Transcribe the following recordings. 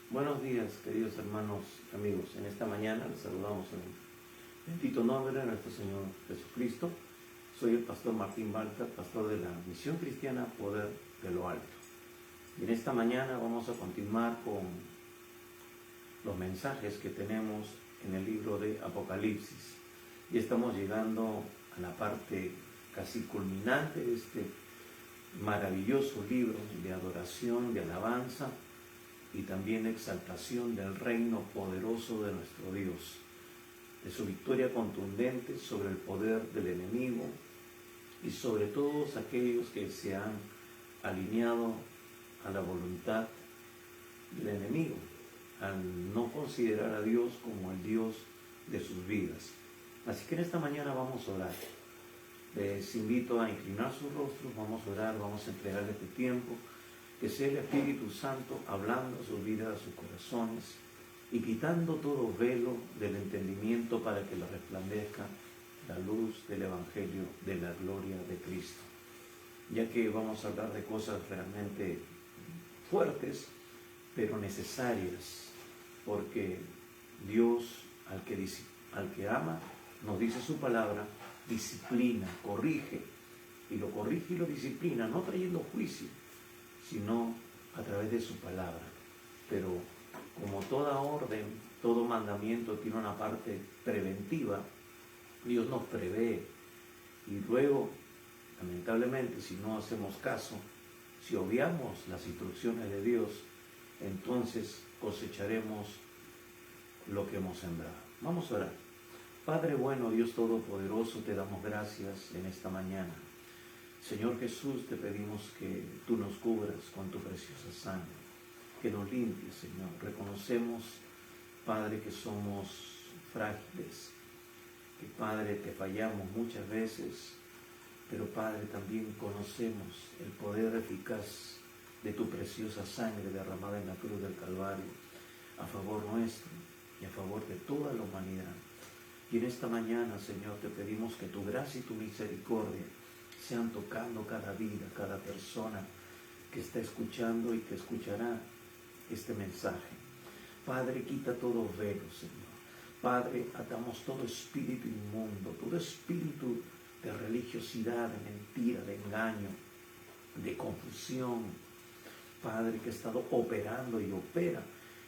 Buenos días, queridos hermanos y amigos. En esta mañana les saludamos en el bendito nombre de nuestro Señor Jesucristo. Soy el pastor Martín Balta, pastor de la Misión Cristiana Poder de lo Alto. Y en esta mañana vamos a continuar con los mensajes que tenemos en el libro de Apocalipsis. Y estamos llegando a la parte casi culminante de este maravilloso libro de adoración, de alabanza y también exaltación del reino poderoso de nuestro Dios, de su victoria contundente sobre el poder del enemigo y sobre todos aquellos que se han alineado a la voluntad del enemigo, al no considerar a Dios como el Dios de sus vidas. Así que en esta mañana vamos a orar. Les invito a inclinar sus rostros, vamos a orar, vamos a entregarle este tiempo, que sea el Espíritu Santo hablando a sus vidas, a sus corazones y quitando todo velo del entendimiento para que le resplandezca la luz del Evangelio de la gloria de Cristo. Ya que vamos a hablar de cosas realmente fuertes, pero necesarias, porque Dios al que ama, nos dice su palabra, disciplina, corrige, y lo corrige y lo disciplina, no trayendo juicio, sino a través de su palabra. Pero como toda orden, todo mandamiento tiene una parte preventiva, Dios nos prevé, y luego, lamentablemente, si no hacemos caso, si obviamos las instrucciones de Dios, entonces cosecharemos lo que hemos sembrado. Vamos a orar. Padre bueno, Dios Todopoderoso, te damos gracias en esta mañana. Señor Jesús, te pedimos que tú nos cubras con tu preciosa sangre, que nos limpies, Señor. Reconocemos, Padre, que somos frágiles, que, Padre, te fallamos muchas veces, pero, Padre, también conocemos el poder eficaz de tu preciosa sangre derramada en la cruz del Calvario, a favor nuestro y a favor de toda la humanidad. Y en esta mañana, Señor, te pedimos que tu gracia y tu misericordia sean tocando cada vida, cada persona que está escuchando y que escuchará este mensaje. Padre, quita todo velo, Señor. Padre, atamos todo espíritu inmundo, todo espíritu de religiosidad, de mentira, de engaño, de confusión. Padre, que ha estado operando y opera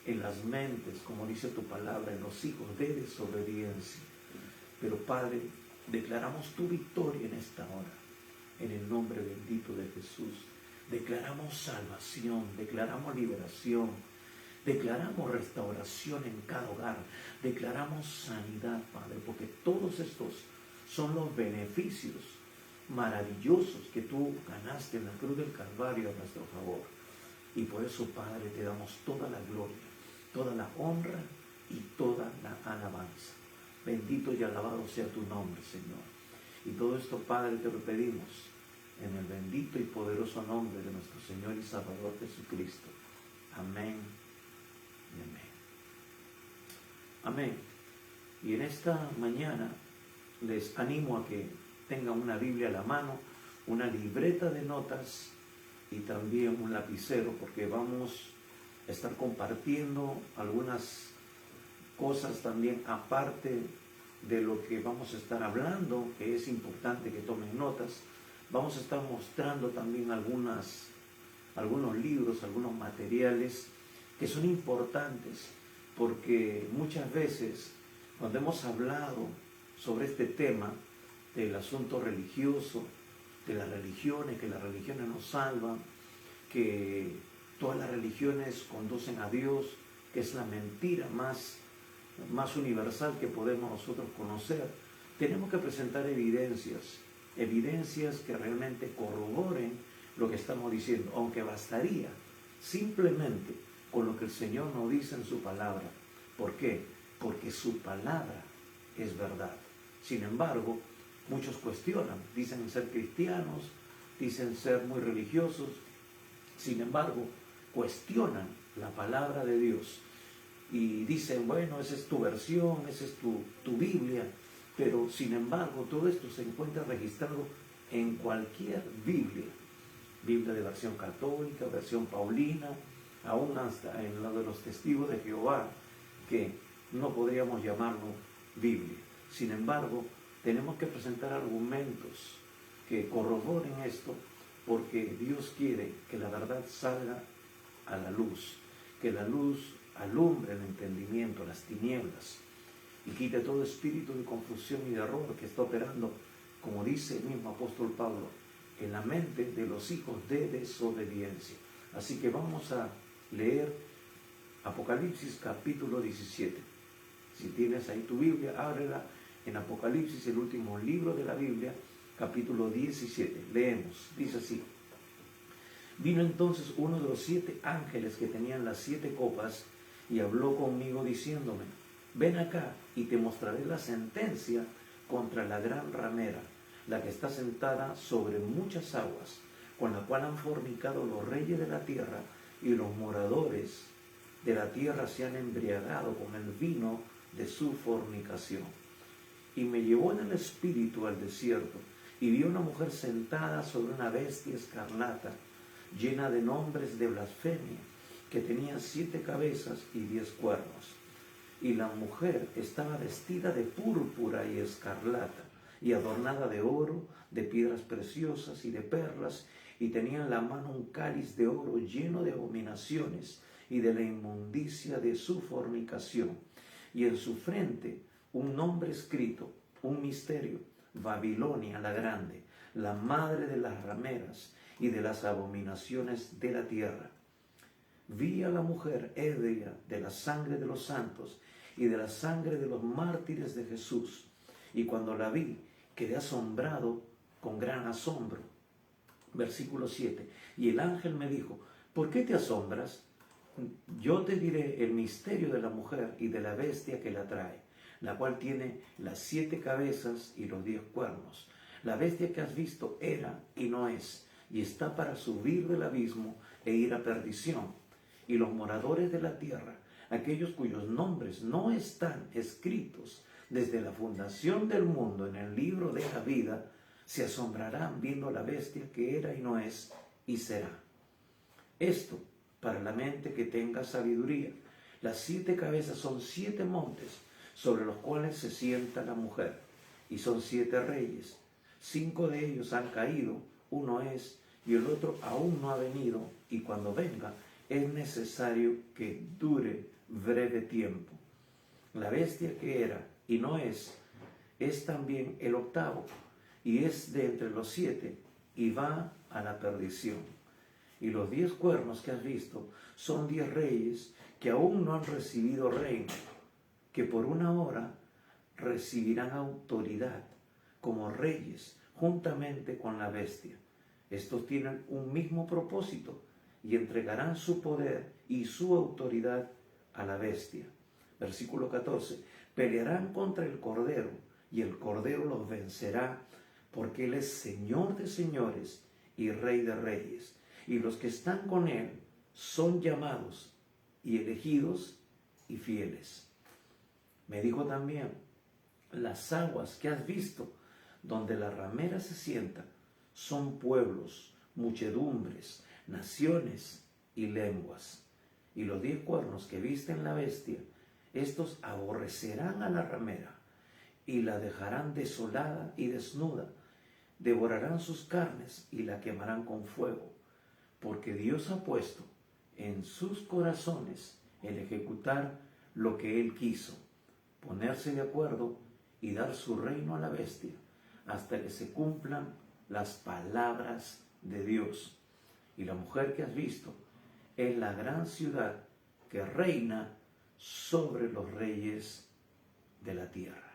en las mentes, como dice tu palabra, en los hijos de desobediencia. Pero, Padre, declaramos tu victoria en esta hora, en el nombre bendito de Jesús. Declaramos salvación, declaramos liberación, declaramos restauración en cada hogar, declaramos sanidad, Padre, porque todos estos son los beneficios maravillosos que tú ganaste en la cruz del Calvario a nuestro favor. Y por eso, Padre, te damos toda la gloria, toda la honra y toda la alabanza. Bendito y alabado sea tu nombre, Señor. Y todo esto, Padre, te lo pedimos en el bendito y poderoso nombre de nuestro Señor y Salvador Jesucristo. Amén y amén. Amén. Y en esta mañana les animo a que tengan una Biblia a la mano, una libreta de notas y también un lapicero, porque vamos a estar compartiendo algunas cosas también aparte de lo que vamos a estar hablando, que es importante que tomen notas. Vamos a estar mostrando también algunos libros, algunos materiales que son importantes, porque muchas veces cuando hemos hablado sobre este tema del asunto religioso, de las religiones, que las religiones nos salvan, que todas las religiones conducen a Dios, que es la mentira más universal que podemos nosotros conocer, tenemos que presentar evidencias que realmente corroboren lo que estamos diciendo, aunque bastaría simplemente con lo que el Señor nos dice en su palabra. ¿Por qué? Porque su palabra es verdad. Sin embargo, muchos cuestionan, dicen ser cristianos, dicen ser muy religiosos, sin embargo, cuestionan la palabra de Dios y dicen, bueno, esa es tu versión, esa es tu Biblia, pero sin embargo, todo esto se encuentra registrado en cualquier Biblia de versión católica, versión paulina, aún hasta en lo de los testigos de Jehová, que no podríamos llamarlo Biblia. Sin embargo, tenemos que presentar argumentos que corroboren esto, porque Dios quiere que la verdad salga a la luz, que la luz alumbre el entendimiento, las tinieblas, y quite todo espíritu de confusión y de error que está operando, como dice el mismo apóstol Pablo, en la mente de los hijos de desobediencia. Así que vamos a leer Apocalipsis capítulo 17. Si tienes ahí tu Biblia, ábrela en Apocalipsis, el último libro de la Biblia, capítulo 17. Leemos, dice así: Vino entonces uno de los 7 ángeles que tenían las 7 copas y habló conmigo diciéndome: ven acá y te mostraré la sentencia contra la gran ramera, la que está sentada sobre muchas aguas, con la cual han fornicado los reyes de la tierra, y los moradores de la tierra se han embriagado con el vino de su fornicación. Y me llevó en el espíritu al desierto, y vi una mujer sentada sobre una bestia escarlata, llena de nombres de blasfemia, que tenía 7 cabezas y 10 cuernos. Y la mujer estaba vestida de púrpura y escarlata, y adornada de oro, de piedras preciosas y de perlas, y tenía en la mano un cáliz de oro lleno de abominaciones y de la inmundicia de su fornicación, y en su frente un nombre escrito, un misterio: Babilonia la grande, la madre de las rameras y de las abominaciones de la tierra. Vi a la mujer ebria de la sangre de los santos y de la sangre de los mártires de Jesús, y cuando la vi quedé asombrado con gran asombro. Versículo 7. Y el ángel me dijo: ¿por qué te asombras? Yo te diré el misterio de la mujer y de la bestia que la trae, la cual tiene las 7 cabezas y los 10 cuernos. La bestia que has visto era y no es, y está para subir del abismo e ir a perdición. Y los moradores de la tierra, aquellos cuyos nombres no están escritos desde la fundación del mundo en el libro de la vida, se asombrarán viendo la bestia que era y no es y será. Esto para la mente que tenga sabiduría. Las 7 cabezas son 7 montes sobre los cuales se sienta la mujer, y son 7 reyes. 5 de ellos han caído, uno es, y el otro aún no ha venido, y cuando venga es necesario que dure breve tiempo. La bestia que era y no es también el octavo, y es de entre los 7, y va a la perdición. Y los 10 cuernos que has visto son 10 reyes que aún no han recibido reino, que por una hora recibirán autoridad como reyes juntamente con la bestia. Estos tienen un mismo propósito y entregarán su poder y su autoridad a la bestia. Versículo 14. Pelearán contra el Cordero, y el Cordero los vencerá, porque Él es Señor de señores y Rey de reyes. Y los que están con Él son llamados y elegidos y fieles. Me dijo también: las aguas que has visto, donde la ramera se sienta, son pueblos, muchedumbres, naciones y lenguas. Y los 10 cuernos que viste en la bestia, estos aborrecerán a la ramera y la dejarán desolada y desnuda. Devorarán sus carnes y la quemarán con fuego, porque Dios ha puesto en sus corazones el ejecutar lo que Él quiso, ponerse de acuerdo y dar su reino a la bestia, hasta que se cumplan las palabras de Dios. Y la mujer que has visto es la gran ciudad que reina sobre los reyes de la tierra.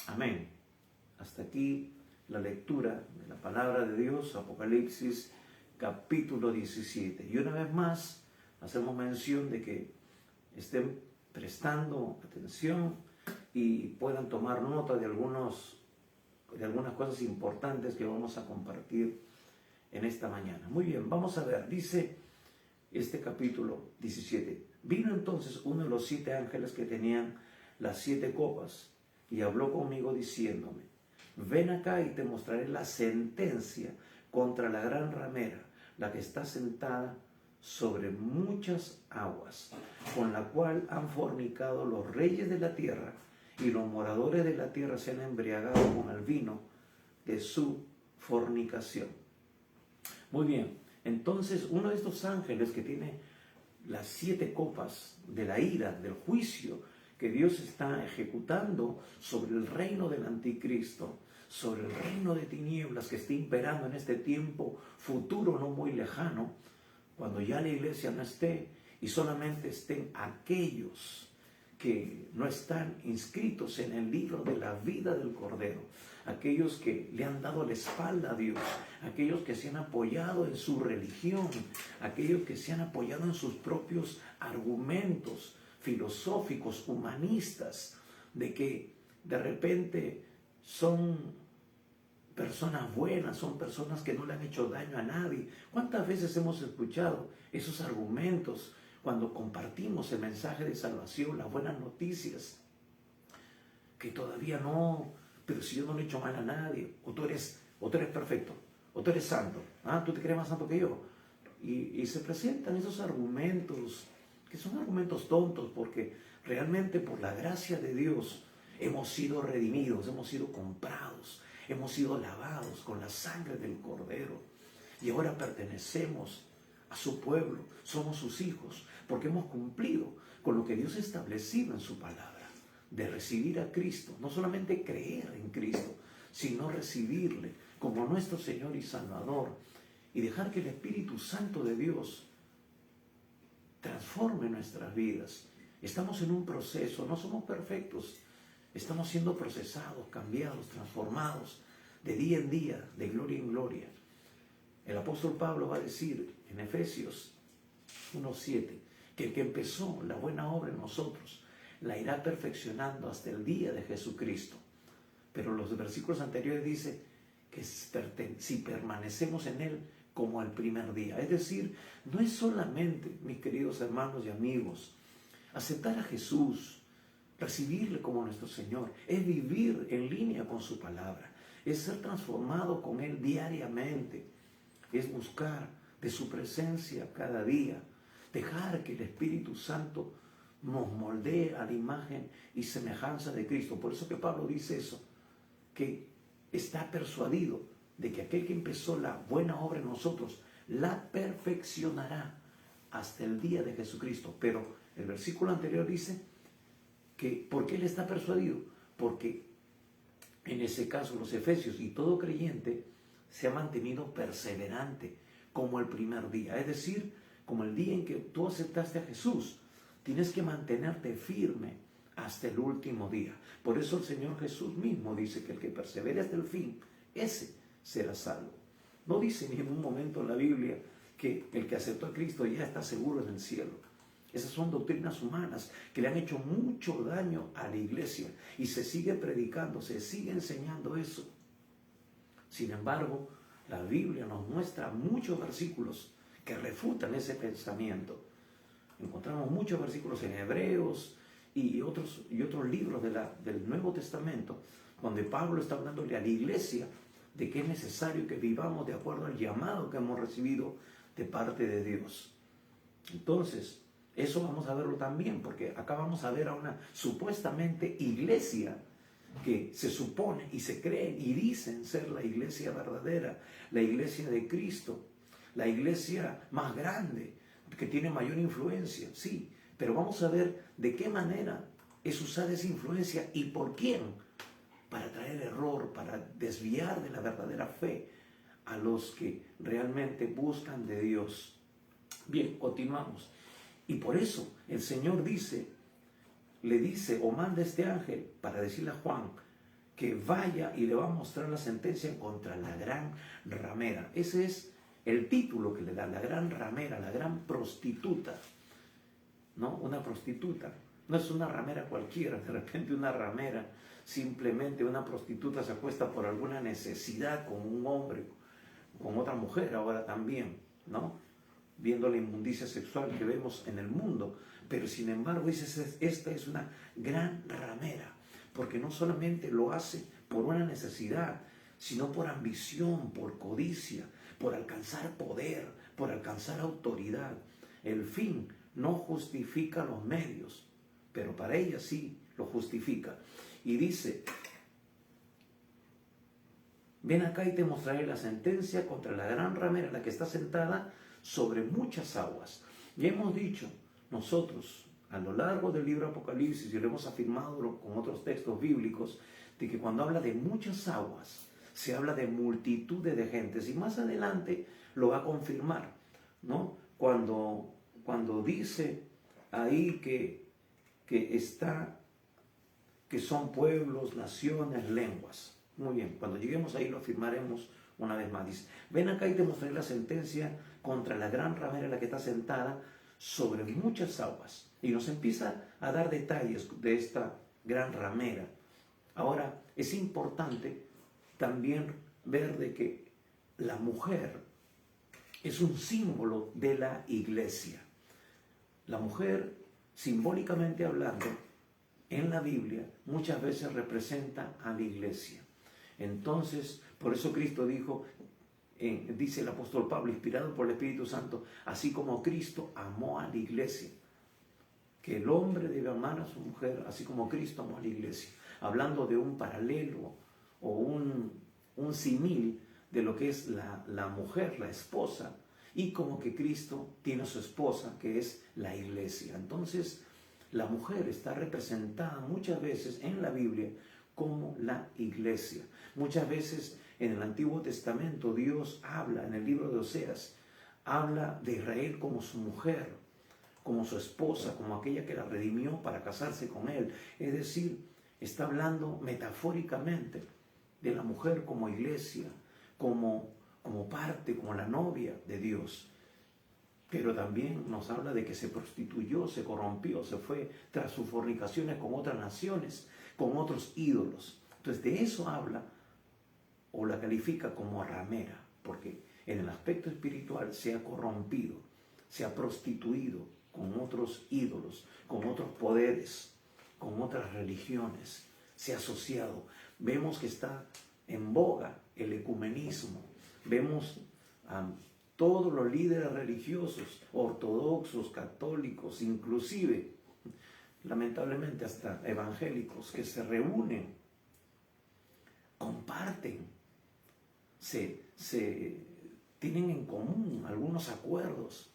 Amén. Hasta aquí la lectura de la palabra de Dios, Apocalipsis capítulo 17. Y una vez más hacemos mención de que estén prestando atención y puedan tomar nota de algunas cosas importantes que vamos a compartir en esta mañana. Muy bien, vamos a ver, dice este capítulo 17. Vino entonces uno de los 7 ángeles que tenían las 7 copas y habló conmigo diciéndome: ven acá y te mostraré la sentencia contra la gran ramera, la que está sentada sobre muchas aguas, con la cual han fornicado los reyes de la tierra, y los moradores de la tierra se han embriagado con el vino de su fornicación. Muy bien, entonces uno de estos ángeles que tiene las 7 copas de la ira, del juicio que Dios está ejecutando sobre el reino del anticristo, sobre el reino de tinieblas que está imperando en este tiempo futuro no muy lejano, cuando ya la iglesia no esté y solamente estén aquellos que no están inscritos en el libro de la vida del Cordero, aquellos que le han dado la espalda a Dios, aquellos que se han apoyado en su religión, aquellos que se han apoyado en sus propios argumentos filosóficos, humanistas, de que de repente son personas buenas, son personas que no le han hecho daño a nadie. ¿Cuántas veces hemos escuchado esos argumentos cuando compartimos el mensaje de salvación, las buenas noticias? Que todavía no, pero si yo no le he hecho mal a nadie, o tú eres perfecto, o tú eres santo, tú te crees más santo que yo. Y se presentan esos argumentos, que son argumentos tontos, porque realmente por la gracia de Dios hemos sido redimidos, hemos sido comprados, hemos sido lavados con la sangre del Cordero y ahora pertenecemos a su pueblo, somos sus hijos, porque hemos cumplido con lo que Dios ha establecido en su palabra, de recibir a Cristo, no solamente creer en Cristo, sino recibirle como nuestro Señor y Salvador y dejar que el Espíritu Santo de Dios transforme nuestras vidas. Estamos en un proceso, no somos perfectos, estamos siendo procesados, cambiados, transformados de día en día, de gloria en gloria. El apóstol Pablo va a decir en Efesios 1:7 que el que empezó la buena obra en nosotros la irá perfeccionando hasta el día de Jesucristo. Pero los versículos anteriores dice que si permanecemos en Él como el primer día. Es decir, no es solamente, mis queridos hermanos y amigos, aceptar a Jesús, recibirle como nuestro Señor, es vivir en línea con su palabra, es ser transformado con Él diariamente, es buscar de su presencia cada día, dejar que el Espíritu Santo nos moldee a la imagen y semejanza de Cristo. Por eso que Pablo dice eso, que está persuadido de que aquel que empezó la buena obra en nosotros la perfeccionará hasta el día de Jesucristo. Pero el versículo anterior dice que ¿por qué él está persuadido? Porque en ese caso los efesios y todo creyente se ha mantenido perseverante como el primer día, es decir, como el día en que tú aceptaste a Jesús. Tienes que mantenerte firme hasta el último día. Por eso el Señor Jesús mismo dice que el que persevere hasta el fin, ese será salvo. No dice en ningún momento en la Biblia que el que aceptó a Cristo ya está seguro en el cielo. Esas son doctrinas humanas que le han hecho mucho daño a la iglesia y se sigue predicando, se sigue enseñando eso. Sin embargo, la Biblia nos muestra muchos versículos que refutan ese pensamiento. Encontramos muchos versículos en Hebreos y otros libros del Nuevo Testamento, donde Pablo está hablándole a la iglesia de que es necesario que vivamos de acuerdo al llamado que hemos recibido de parte de Dios. Entonces, eso vamos a verlo también, porque acá vamos a ver a una supuestamente iglesia que se supone y se creen y dicen ser la iglesia verdadera, la iglesia de Cristo, la iglesia más grande, que tiene mayor influencia, sí, pero vamos a ver de qué manera es usada esa influencia y por quién, para traer error, para desviar de la verdadera fe a los que realmente buscan de Dios. Bien, continuamos. Y por eso el Señor le dice o manda este ángel para decirle a Juan que vaya y le va a mostrar la sentencia contra la gran ramera. Ese es el título que le da, la gran ramera, la gran prostituta. ¿No? Una prostituta. No es una ramera cualquiera, de repente una ramera, simplemente una prostituta se acuesta por alguna necesidad con un hombre, con otra mujer ahora también, ¿no? Viendo la inmundicia sexual que vemos en el mundo. Pero sin embargo, dice, esta es una gran ramera, porque no solamente lo hace por una necesidad, sino por ambición, por codicia, por alcanzar poder, por alcanzar autoridad. El fin no justifica los medios, pero para ella sí lo justifica. Y dice, ven acá y te mostraré la sentencia contra la gran ramera, la que está sentada sobre muchas aguas. Ya hemos dicho nosotros a lo largo del libro Apocalipsis, y lo hemos afirmado con otros textos bíblicos, de que cuando habla de muchas aguas, se habla de multitudes de gentes, y más adelante lo va a confirmar, ¿no? Cuando dice ahí que son pueblos, naciones, lenguas. Muy bien, cuando lleguemos ahí lo afirmaremos una vez más. Dice, ven acá y te mostraré la sentencia contra la gran ramera, la que está sentada sobre muchas aguas. Y nos empieza a dar detalles de esta gran ramera. Ahora, es importante también ver de que la mujer es un símbolo de la iglesia. La mujer, simbólicamente hablando, en la Biblia muchas veces representa a la iglesia. Entonces, por eso Cristo dijo, dice el apóstol Pablo, inspirado por el Espíritu Santo, así como Cristo amó a la iglesia, que el hombre debe amar a su mujer, así como Cristo amó a la iglesia, hablando de un paralelo o un símil de lo que es la mujer, la esposa, y como que Cristo tiene a su esposa, que es la iglesia. Entonces, la mujer está representada muchas veces en la Biblia como la iglesia. Muchas veces en el Antiguo Testamento Dios habla, en el libro de Oseas, habla de Israel como su mujer, como su esposa, como aquella que la redimió para casarse con él. Es decir, está hablando metafóricamente de la mujer como iglesia, como parte, como la novia de Dios. Pero también nos habla de que se prostituyó, se corrompió, se fue tras sus fornicaciones con otras naciones, con otros ídolos. Entonces de eso habla o la califica como ramera, porque en el aspecto espiritual se ha corrompido, se ha prostituido con otros ídolos, con otros poderes, con otras religiones, se ha asociado. Vemos que está en boga el ecumenismo, vemos todos los líderes religiosos, ortodoxos, católicos, inclusive, lamentablemente hasta evangélicos, que se reúnen, comparten, tienen en común algunos acuerdos.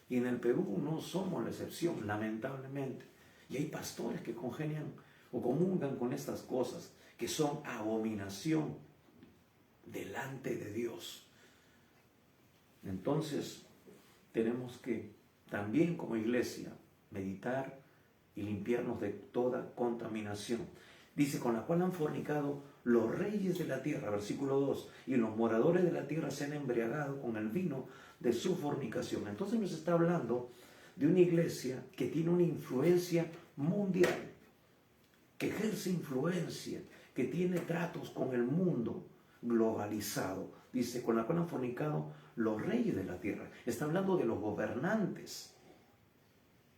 Y en el Perú no somos la excepción, lamentablemente. Y hay pastores que congenian o comulgan con estas cosas, que son abominación delante de Dios. Entonces, tenemos que también como iglesia meditar y limpiarnos de toda contaminación. Dice, con la cual han fornicado los reyes de la tierra, versículo 2, y los moradores de la tierra se han embriagado con el vino de su fornicación. Entonces nos está hablando de una iglesia que tiene una influencia mundial, que ejerce influencia, que tiene tratos con el mundo globalizado. Dice, con la cual han fornicado los reyes de la tierra. Está hablando de los gobernantes.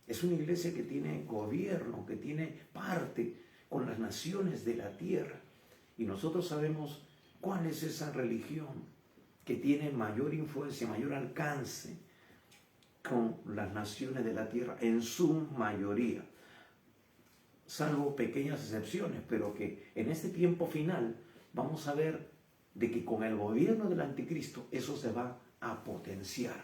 Es una iglesia que tiene gobierno, que tiene parte con las naciones de la tierra. Y nosotros sabemos cuál es esa religión que tiene mayor influencia, mayor alcance con las naciones de la tierra en su mayoría, salvo pequeñas excepciones, pero que en este tiempo final vamos a ver de que con el gobierno del anticristo eso se va a potenciar.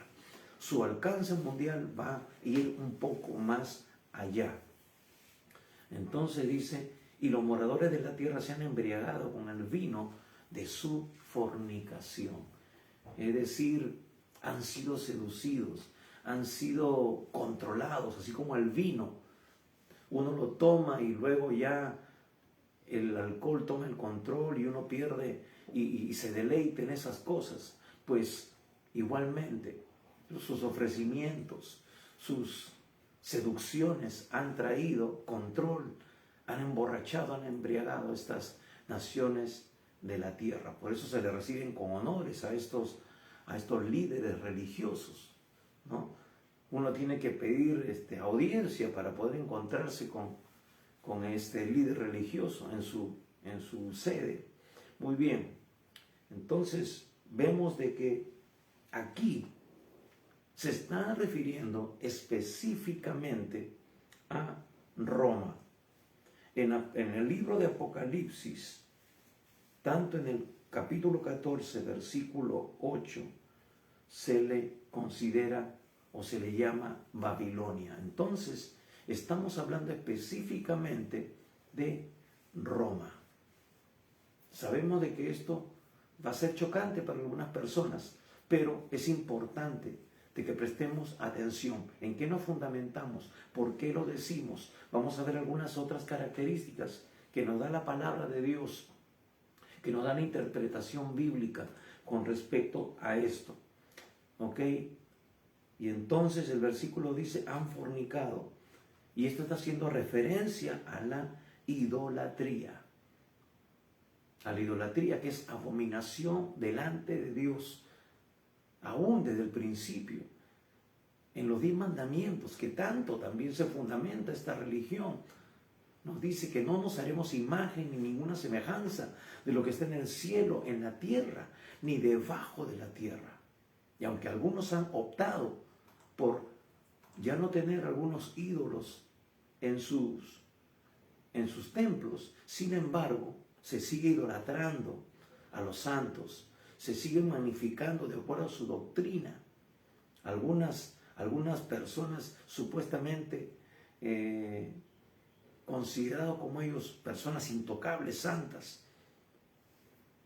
Su alcance mundial va a ir un poco más allá. Entonces dice, y los moradores de la tierra se han embriagado con el vino de su fornicación. Es decir, han sido seducidos, han sido controlados, así como el vino. Uno lo toma y luego ya el alcohol toma el control y uno pierde y se deleita en esas cosas. Pues igualmente sus ofrecimientos, sus seducciones han traído control, han emborrachado, han embriagado a estas naciones de la tierra. Por eso se le reciben con honores a estos líderes religiosos, ¿no? Uno tiene que pedir audiencia para poder encontrarse con este líder religioso en su sede. Muy bien, entonces vemos de que aquí se está refiriendo específicamente a Roma. En el libro de Apocalipsis, tanto en el capítulo 14, versículo 8, se le considera o se le llama Babilonia. Entonces, estamos hablando específicamente de Roma. Sabemos de que esto va a ser chocante para algunas personas, pero es importante de que prestemos atención en qué nos fundamentamos, por qué lo decimos. Vamos a ver algunas otras características que nos da la palabra de Dios, que nos da la interpretación bíblica con respecto a esto. ¿Ok? Y entonces el versículo dice, han fornicado. Y esto está haciendo referencia a la idolatría. A la idolatría, que es abominación delante de Dios, aún desde el principio. En los 10 mandamientos, que tanto también se fundamenta esta religión, nos dice que no nos haremos imagen ni ninguna semejanza de lo que está en el cielo, en la tierra, ni debajo de la tierra. Y aunque algunos han optado por ya no tener algunos ídolos en sus templos, sin embargo, se sigue idolatrando a los santos, se siguen magnificando de acuerdo a su doctrina. Algunas personas supuestamente considerados como ellos personas intocables, santas,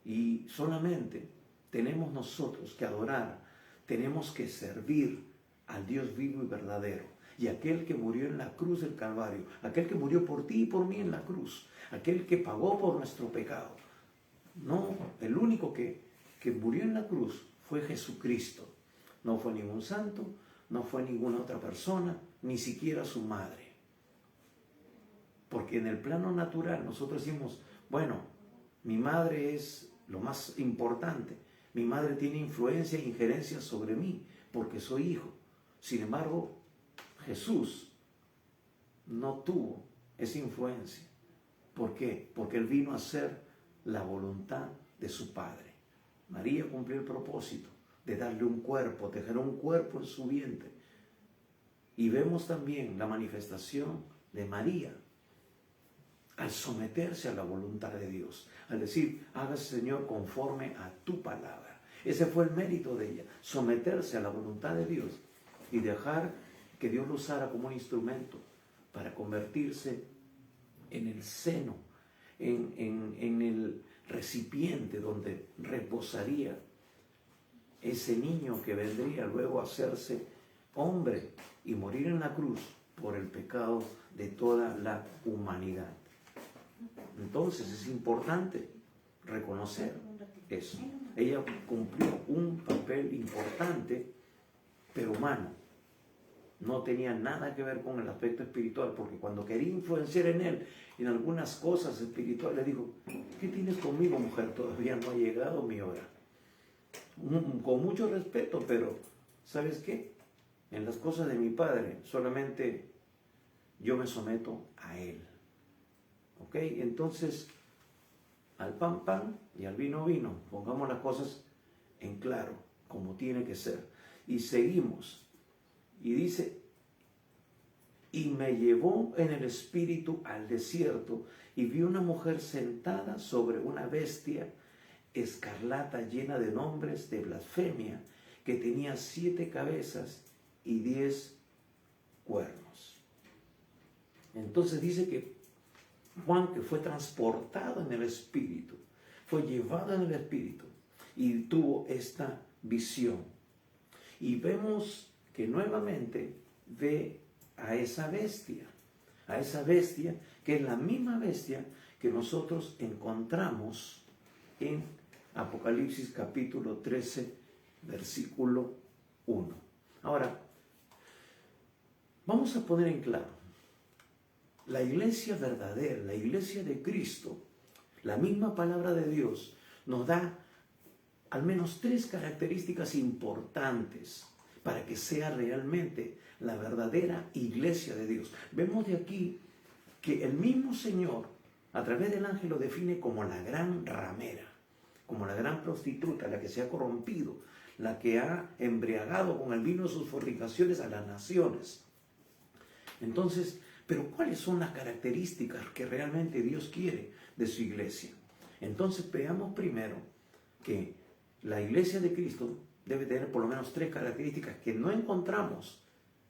y solamente tenemos nosotros que adorar, tenemos que servir al Dios vivo y verdadero, y aquel que murió en la cruz del Calvario, aquel que murió por ti y por mí en la cruz, aquel que pagó por nuestro pecado. No, el único que murió en la cruz fue Jesucristo. No fue ningún santo, no fue ninguna otra persona, ni siquiera su madre. Porque en el plano natural nosotros decimos, bueno, mi madre es lo más importante, mi madre tiene influencia e injerencia sobre mí, porque soy hijo. Sin embargo, Jesús no tuvo esa influencia. ¿Por qué? Porque Él vino a hacer la voluntad de su Padre. María cumplió el propósito de darle un cuerpo, tejer un cuerpo en su vientre. Y vemos también la manifestación de María al someterse a la voluntad de Dios, al decir, hágase Señor conforme a tu palabra. Ese fue el mérito de ella, someterse a la voluntad de Dios y dejar que Dios lo usara como un instrumento para convertirse en el seno, en el recipiente donde reposaría ese niño que vendría luego a hacerse hombre y morir en la cruz por el pecado de toda la humanidad. Entonces es importante reconocer eso. Ella cumplió un papel importante, pero humano. No tenía nada que ver con el aspecto espiritual, porque cuando quería influenciar en él en algunas cosas espirituales, le dijo, ¿qué tienes conmigo, mujer? Todavía no ha llegado mi hora. Con mucho respeto, pero ¿sabes qué? En las cosas de mi padre solamente yo me someto a él. ¿Ok? Entonces, al pan, pan y al vino, vino. Pongamos las cosas en claro, como tiene que ser. Y seguimos. Y dice, y me llevó en el espíritu al desierto y vi una mujer sentada sobre una bestia escarlata llena de nombres de blasfemia, que tenía 7 cabezas y 10 cuernos. Entonces dice que Juan, que fue transportado en el espíritu, fue llevado en el espíritu y tuvo esta visión. Y vemos que nuevamente ve a esa bestia que es la misma bestia que nosotros encontramos en Apocalipsis capítulo 13, versículo 1. Ahora, vamos a poner en claro, la iglesia verdadera, la iglesia de Cristo, la misma palabra de Dios nos da al menos 3 características importantes para que sea realmente la verdadera iglesia de Dios. Vemos de aquí que el mismo Señor, a través del ángel, lo define como la gran ramera, como la gran prostituta, la que se ha corrompido, la que ha embriagado con el vino de sus fornicaciones a las naciones. Entonces, pero ¿cuáles son las características que realmente Dios quiere de su iglesia? Entonces veamos primero que la iglesia de Cristo debe tener por lo menos 3 características que no encontramos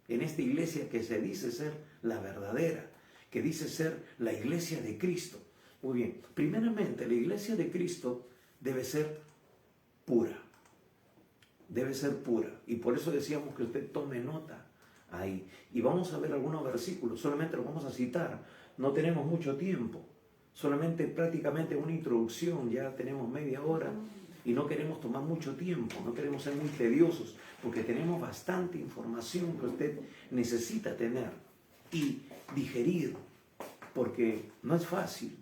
en esta iglesia que se dice ser la verdadera, que dice ser la iglesia de Cristo. Muy bien, primeramente la iglesia de Cristo debe ser pura. Debe ser pura. Y por eso decíamos que usted tome nota ahí. Y vamos a ver algunos versículos, solamente los vamos a citar. No tenemos mucho tiempo, solamente prácticamente una introducción, ya tenemos media hora y no queremos tomar mucho tiempo, no queremos ser muy tediosos, porque tenemos bastante información que usted necesita tener y digerir, porque no es fácil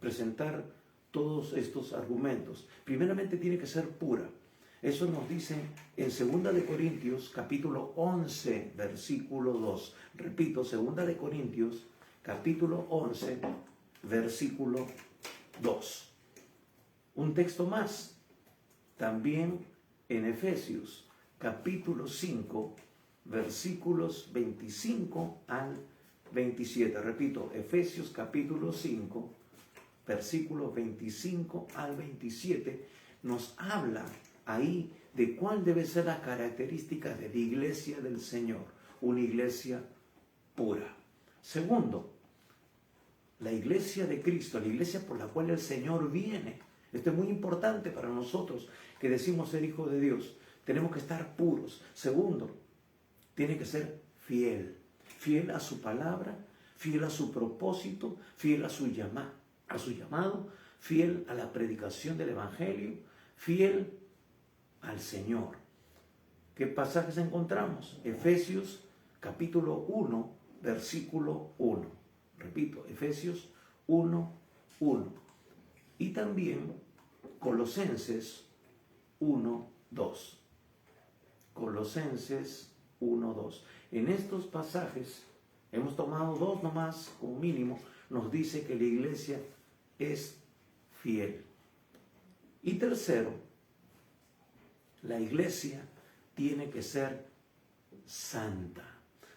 presentar todos estos argumentos. Primeramente tiene que ser pura. Eso nos dice en 2 de Corintios capítulo 11 versículo 2. Repito, 2 de Corintios capítulo 11 versículo 2. Un texto más, también en Efesios capítulo 5 versículos 25 al 27. Repito, Efesios capítulo 5 versículos 25 al 27 nos habla ahí de cuál debe ser la característica de la iglesia del Señor, una iglesia pura. Segundo, la iglesia de Cristo, la iglesia por la cual el Señor viene. Esto es muy importante para nosotros que decimos ser hijos de Dios. Tenemos que estar puros. Segundo, tiene que ser fiel. Fiel a su palabra, fiel a su propósito, fiel a su llamado, fiel a la predicación del Evangelio, fiel al Señor. ¿Qué pasajes encontramos? Efesios capítulo 1, versículo 1. Repito, Efesios 1, 1. Y también Colosenses 1, 2. Colosenses 1, 2. En estos pasajes, hemos tomado 2 nomás, como mínimo, nos dice que la iglesia es fiel. Y tercero, la iglesia tiene que ser santa.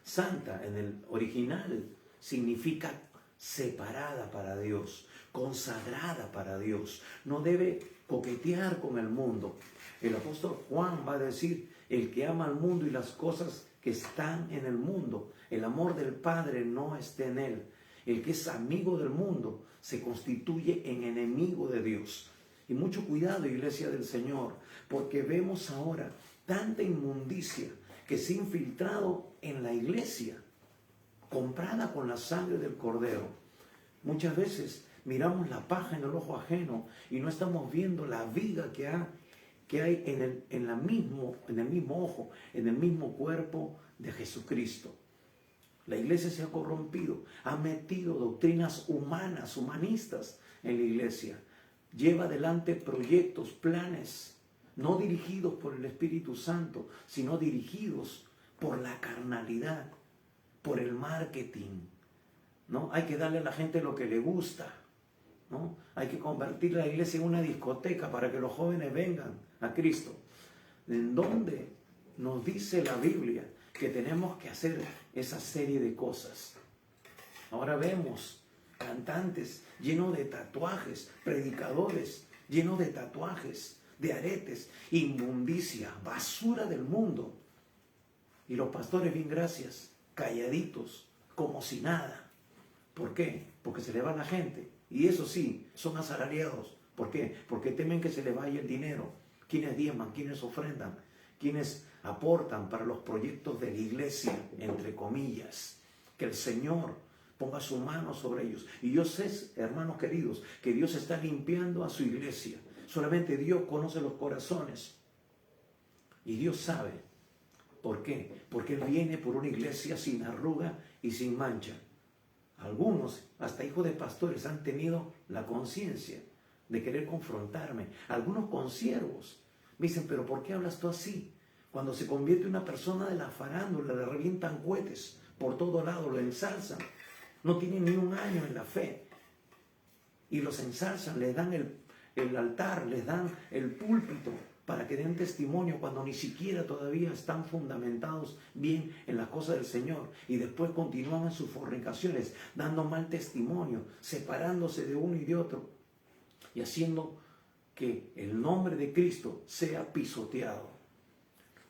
Santa en el original significa separada para Dios, consagrada para Dios. No debe coquetear con el mundo. El apóstol Juan va a decir, el que ama al mundo y las cosas que están en el mundo, el amor del Padre no está en él. El que es amigo del mundo se constituye en enemigo de Dios. Y mucho cuidado, iglesia del Señor, porque vemos ahora tanta inmundicia que se ha infiltrado en la iglesia, comprada con la sangre del Cordero. Muchas veces miramos la paja en el ojo ajeno y no estamos viendo la viga que hay en el mismo ojo, en el mismo cuerpo de Jesucristo. La iglesia se ha corrompido, ha metido doctrinas humanas, humanistas en la iglesia. Lleva adelante proyectos, planes, no dirigidos por el Espíritu Santo, sino dirigidos por la carnalidad, por el marketing, ¿no? Hay que darle a la gente lo que le gusta, ¿no? Hay que convertir la iglesia en una discoteca para que los jóvenes vengan a Cristo. ¿En dónde nos dice la Biblia que tenemos que hacer esa serie de cosas? Ahora vemos cantantes llenos de tatuajes, predicadores llenos de tatuajes, de aretes, inmundicia, basura del mundo. Y los pastores, bien gracias, calladitos, como si nada. ¿Por qué? Porque se le va la gente. Y eso sí, son asalariados. ¿Por qué? Porque temen que se le vaya el dinero. ¿Quiénes diezman? ¿Quiénes ofrendan? ¿Quiénes aportan para los proyectos de la iglesia, entre comillas? Que el Señor ponga su mano sobre ellos. Y yo sé, hermanos queridos, que Dios está limpiando a su iglesia. Solamente Dios conoce los corazones. Y Dios sabe. ¿Por qué? Porque Él viene por una iglesia sin arruga y sin mancha. Algunos, hasta hijos de pastores, han tenido la conciencia de querer confrontarme. Algunos consiervos me dicen, pero ¿por qué hablas tú así? Cuando se convierte en una persona de la farándula, le revientan cohetes por todo lado, lo ensalzan. No tienen ni un año en la fe. Y los ensalzan, les dan el altar, les dan el púlpito para que den testimonio cuando ni siquiera todavía están fundamentados bien en las cosas del Señor, y después continúan en sus fornicaciones, dando mal testimonio, separándose de uno y de otro, y haciendo que el nombre de Cristo sea pisoteado.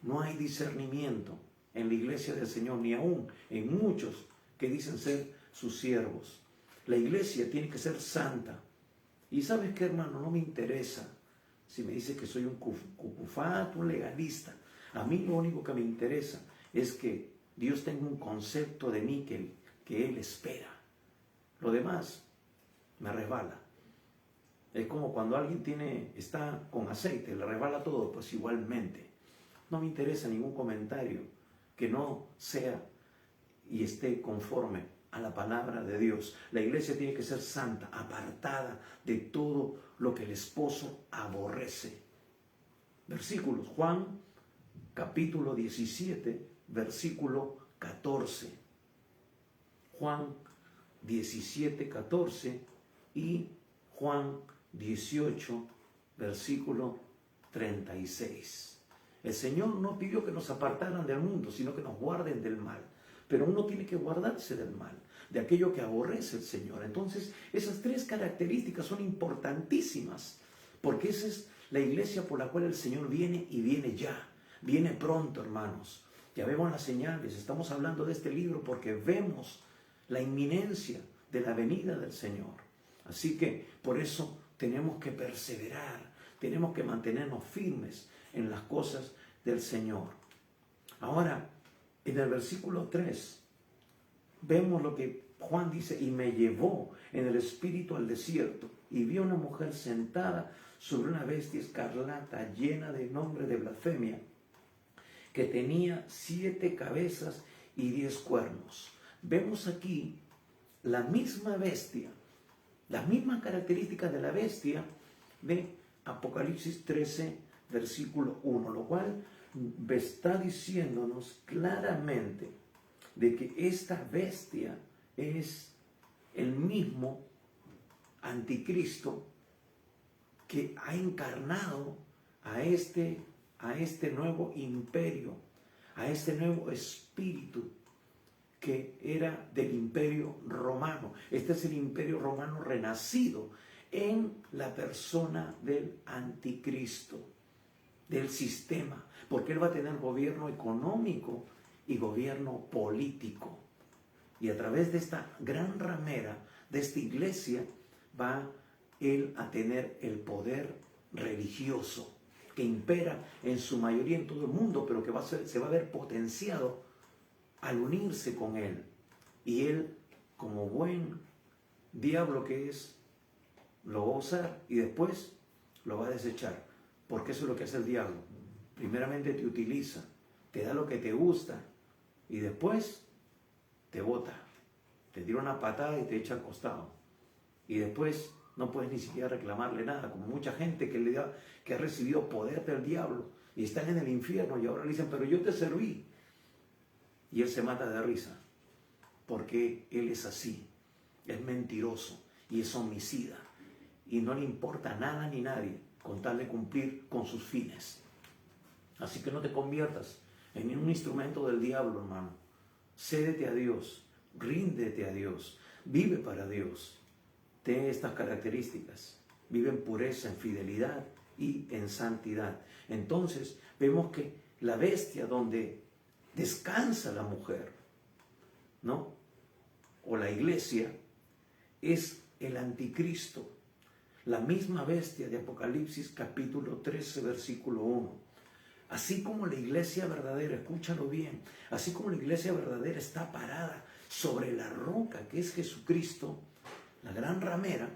No hay discernimiento en la iglesia del Señor, ni aún en muchos que dicen ser sus siervos. La iglesia tiene que ser santa. Y ¿sabes qué, hermano? No me interesa si me dice que soy un cucufato, un legalista. A mí lo único que me interesa es que Dios tenga un concepto de mí que Él espera. Lo demás me resbala. Es como cuando alguien está con aceite, le resbala todo, pues igualmente. No me interesa ningún comentario que no sea y esté conforme a la palabra de Dios. La iglesia tiene que ser santa, apartada de todo lo que el esposo aborrece. Versículos, Juan capítulo 17, versículo 14. Juan 17, 14 y Juan 18, versículo 36. El Señor no pidió que nos apartaran del mundo, sino que nos guarden del mal. Pero uno tiene que guardarse del mal, de aquello que aborrece el Señor. Entonces, esas tres características son importantísimas, porque esa es la iglesia por la cual el Señor viene, y viene ya. Viene pronto, hermanos. Ya vemos las señales. Estamos hablando de este libro porque vemos la inminencia de la venida del Señor. Así que por eso tenemos que perseverar, tenemos que mantenernos firmes en las cosas del Señor. Ahora, en el versículo 3, vemos lo que Juan dice: y me llevó en el espíritu al desierto, y vi a una mujer sentada sobre una bestia escarlata llena de nombre de blasfemia, que tenía 7 cabezas y 10 cuernos. Vemos aquí la misma bestia, las mismas características de la bestia de Apocalipsis 13, versículo 1, lo cual está diciéndonos claramente de que esta bestia es el mismo anticristo que ha encarnado a este nuevo imperio, a este nuevo espíritu que era del imperio romano. Este es el imperio romano renacido en la persona del anticristo, del sistema, porque él va a tener gobierno económico y gobierno político. Y a través de esta gran ramera, de esta iglesia, va él a tener el poder religioso que impera en su mayoría en todo el mundo, pero que se va a ver potenciado al unirse con él. Y él, como buen diablo que es, lo va a usar y después lo va a desechar, porque eso es lo que hace el diablo. Primeramente te utiliza, te da lo que te gusta y después te bota, te tira una patada y te echa al costado, y después no puedes ni siquiera reclamarle nada, como mucha gente que ha recibido poder del diablo y están en el infierno y ahora le dicen: pero yo te serví, y él se mata de risa, porque él es así, es mentiroso y es homicida, y no le importa nada ni nadie con tal de cumplir con sus fines. Así que no te conviertas en un instrumento del diablo, hermano. Cédete a Dios, ríndete a Dios, vive para Dios. Ten estas características: vive en pureza, en fidelidad y en santidad. Entonces vemos que la bestia donde descansa la mujer, ¿no?, o la iglesia, es el anticristo, la misma bestia de Apocalipsis capítulo 13, versículo 1. Así como la iglesia verdadera, escúchalo bien, así como la iglesia verdadera está parada sobre la roca que es Jesucristo, la gran ramera,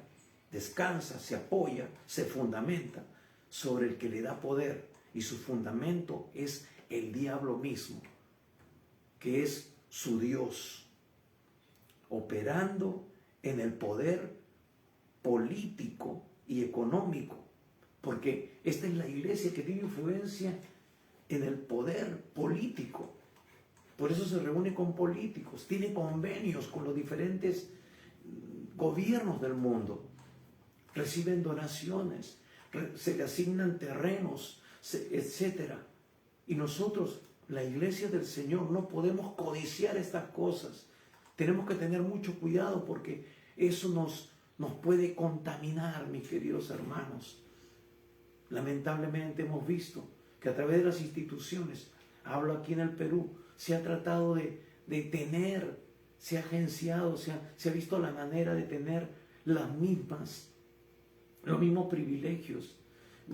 descansa, se apoya, se fundamenta sobre el que le da poder, y su fundamento es el diablo mismo, que es su Dios, operando en el poder político y económico, porque esta es la iglesia que tiene influencia en el poder político. Por eso se reúne con políticos, tiene convenios con los diferentes gobiernos del mundo, reciben donaciones, se le asignan terrenos, etcétera. Y nosotros, la iglesia del Señor, no podemos codiciar estas cosas. Tenemos que tener mucho cuidado porque eso nos puede contaminar, mis queridos hermanos. Lamentablemente hemos visto que a través de las instituciones, hablo aquí en el Perú, se ha tratado de tener, se ha agenciado, se ha visto la manera de tener los mismos privilegios,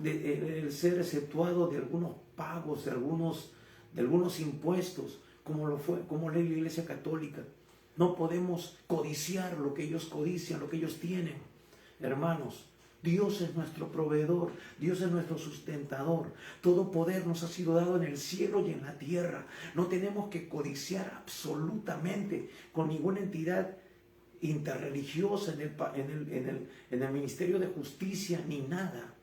el ser exceptuado de algunos pagos, de algunos impuestos, como la Iglesia Católica. No podemos codiciar lo que ellos codician, lo que ellos tienen. Hermanos, Dios es nuestro proveedor, Dios es nuestro sustentador. Todo poder nos ha sido dado en el cielo y en la tierra. No tenemos que codiciar absolutamente con ninguna entidad interreligiosa en el Ministerio de Justicia ni nada.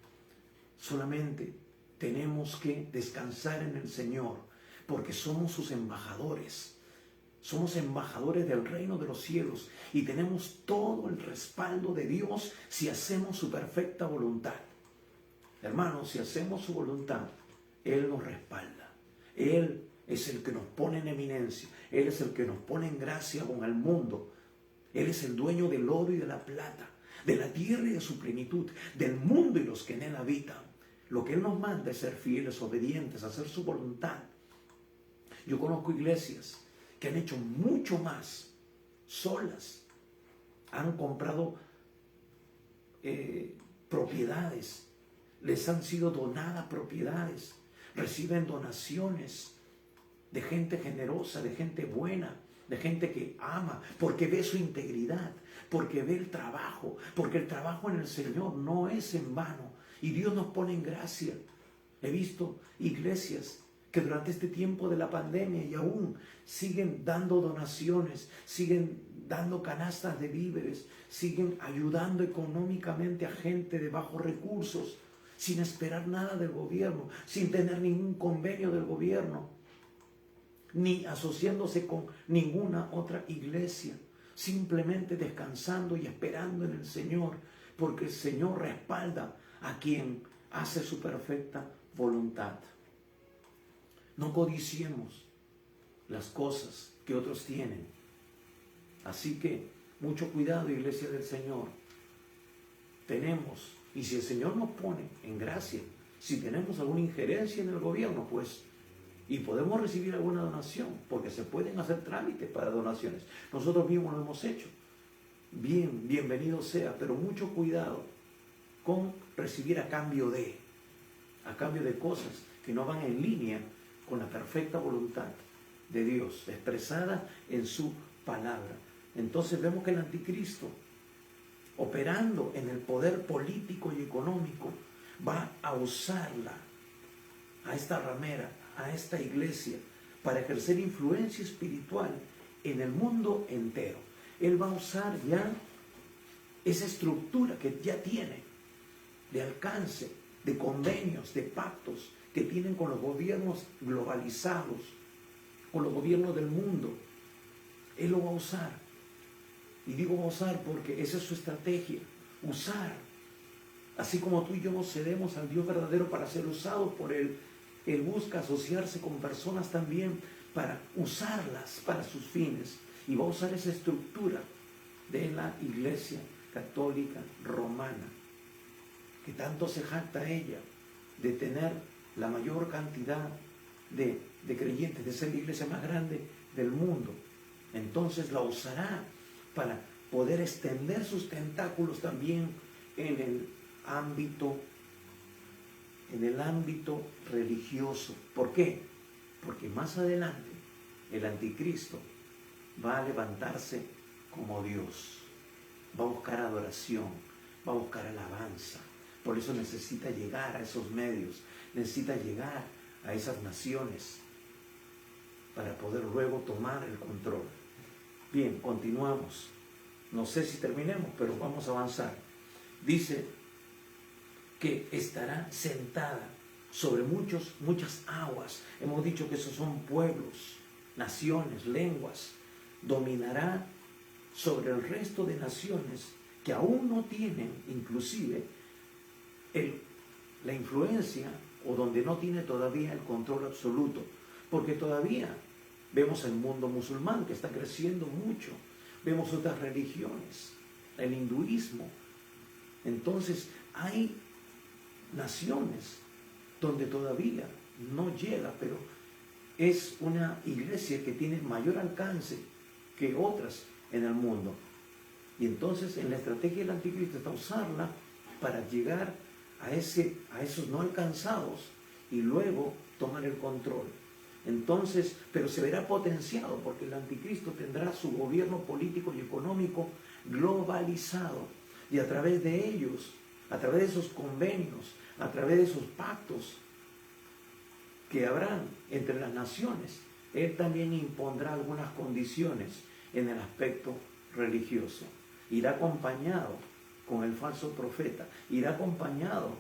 Solamente tenemos que descansar en el Señor porque somos sus embajadores. Somos embajadores del reino de los cielos y tenemos todo el respaldo de Dios si hacemos su perfecta voluntad. Hermanos, si hacemos su voluntad, Él nos respalda. Él es el que nos pone en eminencia. Él es el que nos pone en gracia con el mundo. Él es el dueño del oro y de la plata, de la tierra y de su plenitud, del mundo y los que en él habitan. Lo que Él nos manda es ser fieles, obedientes, hacer su voluntad. Yo conozco iglesias que han hecho mucho más solas. Han comprado propiedades, les han sido donadas propiedades, reciben donaciones de gente generosa, de gente buena, de gente que ama, porque ve su integridad, porque ve el trabajo, porque el trabajo en el Señor no es en vano y Dios nos pone en gracia. He visto iglesias que durante este tiempo de la pandemia y aún siguen dando donaciones, siguen dando canastas de víveres, siguen ayudando económicamente a gente de bajos recursos, sin esperar nada del gobierno, sin tener ningún convenio del gobierno, ni asociándose con ninguna otra iglesia, simplemente descansando y esperando en el Señor, porque el Señor respalda a quien hace su perfecta voluntad. No codiciemos las cosas que otros tienen. Así que mucho cuidado, iglesia del Señor. Tenemos, y si el Señor nos pone en gracia, si tenemos alguna injerencia en el gobierno, pues, y podemos recibir alguna donación, porque se pueden hacer trámites para donaciones. Nosotros mismos lo hemos hecho. Bienvenido sea, pero mucho cuidado con recibir a cambio de cosas que no van en línea con la perfecta voluntad de Dios, expresada en su palabra. Entonces vemos que el anticristo, operando en el poder político y económico, va a usarla, a esta ramera, a esta iglesia, para ejercer influencia espiritual en el mundo entero. Él va a usar ya esa estructura que ya tiene, de alcance, de convenios, de pactos, que tienen con los gobiernos globalizados, con los gobiernos del mundo. Él lo va a usar. Y digo va a usar porque esa es su estrategia. Usar. Así como tú y yo nos cedemos al Dios verdadero para ser usados por Él, Él busca asociarse con personas también para usarlas para sus fines. Y va a usar esa estructura de la Iglesia Católica Romana, que tanto se jacta ella de tener la mayor cantidad de creyentes, de ser la iglesia más grande del mundo. Entonces la usará para poder extender sus tentáculos también en el ámbito religioso. ¿Por qué? Porque más adelante el anticristo va a levantarse como Dios, va a buscar adoración, va a buscar alabanza. Por eso necesita llegar a esos medios, necesita llegar a esas naciones para poder luego tomar el control. Bien, continuamos. No sé si terminemos, pero vamos a avanzar. Dice que estará sentada sobre muchas aguas. Hemos dicho que esos son pueblos, naciones, lenguas. Dominará sobre el resto de naciones que aún no tienen, inclusive, la influencia o donde no tiene todavía el control absoluto, porque todavía vemos el mundo musulmán que está creciendo mucho, vemos otras religiones, el hinduismo. Entonces hay naciones donde todavía no llega, pero es una iglesia que tiene mayor alcance que otras en el mundo. Y entonces en la estrategia del anticristo está usarla para llegar a esos no alcanzados y luego tomar el control. Entonces, pero se verá potenciado porque el anticristo tendrá su gobierno político y económico globalizado. Y a través de ellos, a través de esos convenios, a través de esos pactos que habrán entre las naciones, él también impondrá algunas condiciones en el aspecto religioso. Irá acompañado con el falso profeta, irá acompañado,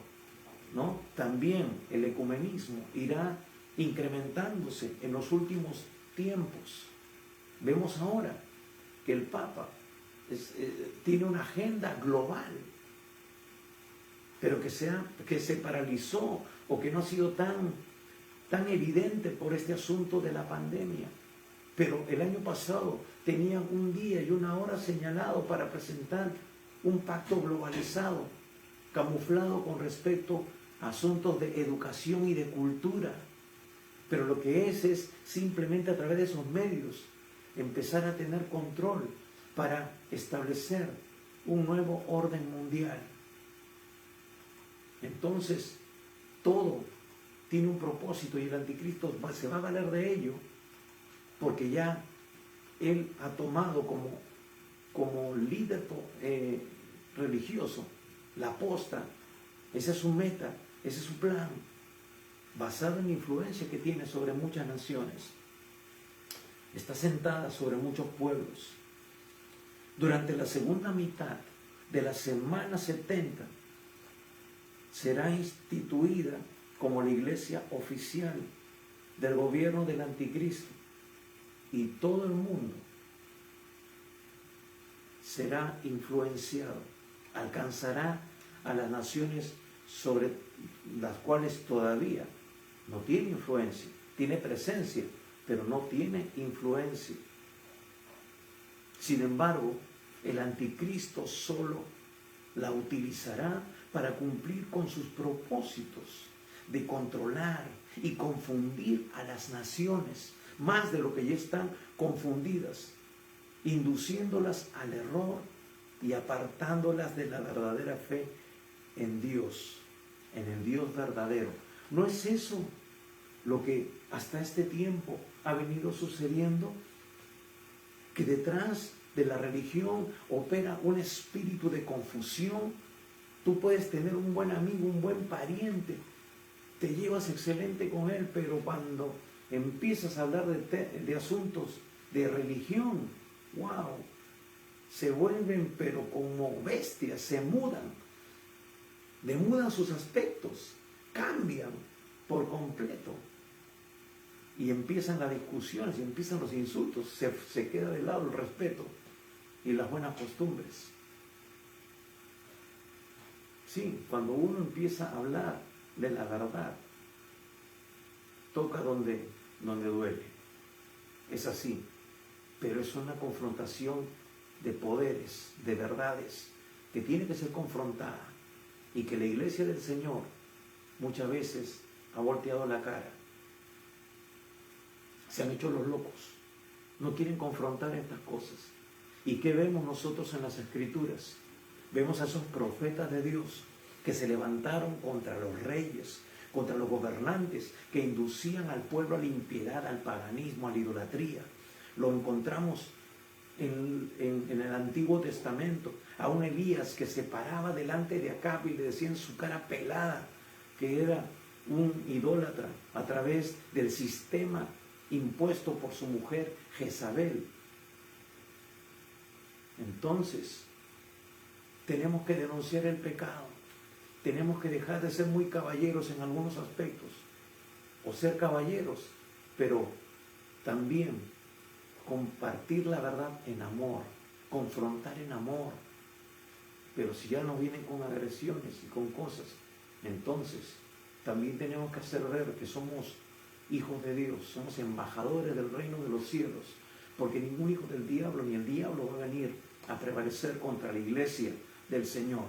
¿no? También el ecumenismo irá incrementándose en los últimos tiempos. Vemos ahora que el Papa tiene una agenda global, pero que se paralizó o que no ha sido tan evidente por este asunto de la pandemia. Pero el año pasado tenían un día y una hora señalado para presentar un pacto globalizado, camuflado con respecto a asuntos de educación y de cultura. Pero lo que es simplemente a través de esos medios empezar a tener control para establecer un nuevo orden mundial. Entonces, todo tiene un propósito y el anticristo se va a valer de ello porque ya él ha tomado como líder religioso la posta. Esa es su meta, ese es su plan, basado en la influencia que tiene sobre muchas naciones. Está sentada sobre muchos pueblos. Durante la segunda mitad de la semana 70 será instituida como la iglesia oficial del gobierno del anticristo y todo el mundo será influenciado, alcanzará a las naciones sobre las cuales todavía no tiene influencia, tiene presencia, pero no tiene influencia. Sin embargo, el anticristo solo la utilizará para cumplir con sus propósitos de controlar y confundir a las naciones, más de lo que ya están confundidas, induciéndolas al error y apartándolas de la verdadera fe en Dios, en el Dios verdadero. ¿No es eso lo que hasta este tiempo ha venido sucediendo? Que detrás de la religión opera un espíritu de confusión. Tú puedes tener un buen amigo, un buen pariente, te llevas excelente con él, pero cuando empiezas a hablar de asuntos de religión, wow, se vuelven pero como bestias, se mudan, demudan sus aspectos, cambian por completo y empiezan las discusiones y empiezan los insultos, se queda de lado el respeto y las buenas costumbres. Sí, cuando uno empieza a hablar de la verdad, toca donde duele. Es así, pero es una confrontación de poderes, de verdades, que tiene que ser confrontada y que la iglesia del Señor muchas veces ha volteado la cara. Se han hecho los locos, no quieren confrontar estas cosas. ¿Y qué vemos nosotros en las Escrituras? Vemos a esos profetas de Dios que se levantaron contra los reyes, contra los gobernantes, que inducían al pueblo a la impiedad, al paganismo, a la idolatría. Lo encontramos en el Antiguo Testamento, a un Elías que se paraba delante de Acab y le decía en su cara pelada que era un idólatra a través del sistema impuesto por su mujer Jezabel. Entonces, tenemos que denunciar el pecado, tenemos que dejar de ser muy caballeros en algunos aspectos, o ser caballeros, pero también compartir la verdad en amor, confrontar en amor. Pero si ya nos vienen con agresiones y con cosas, entonces también tenemos que hacer ver que somos hijos de Dios, somos embajadores del reino de los cielos, porque ningún hijo del diablo ni el diablo va a venir a prevalecer contra la iglesia del Señor.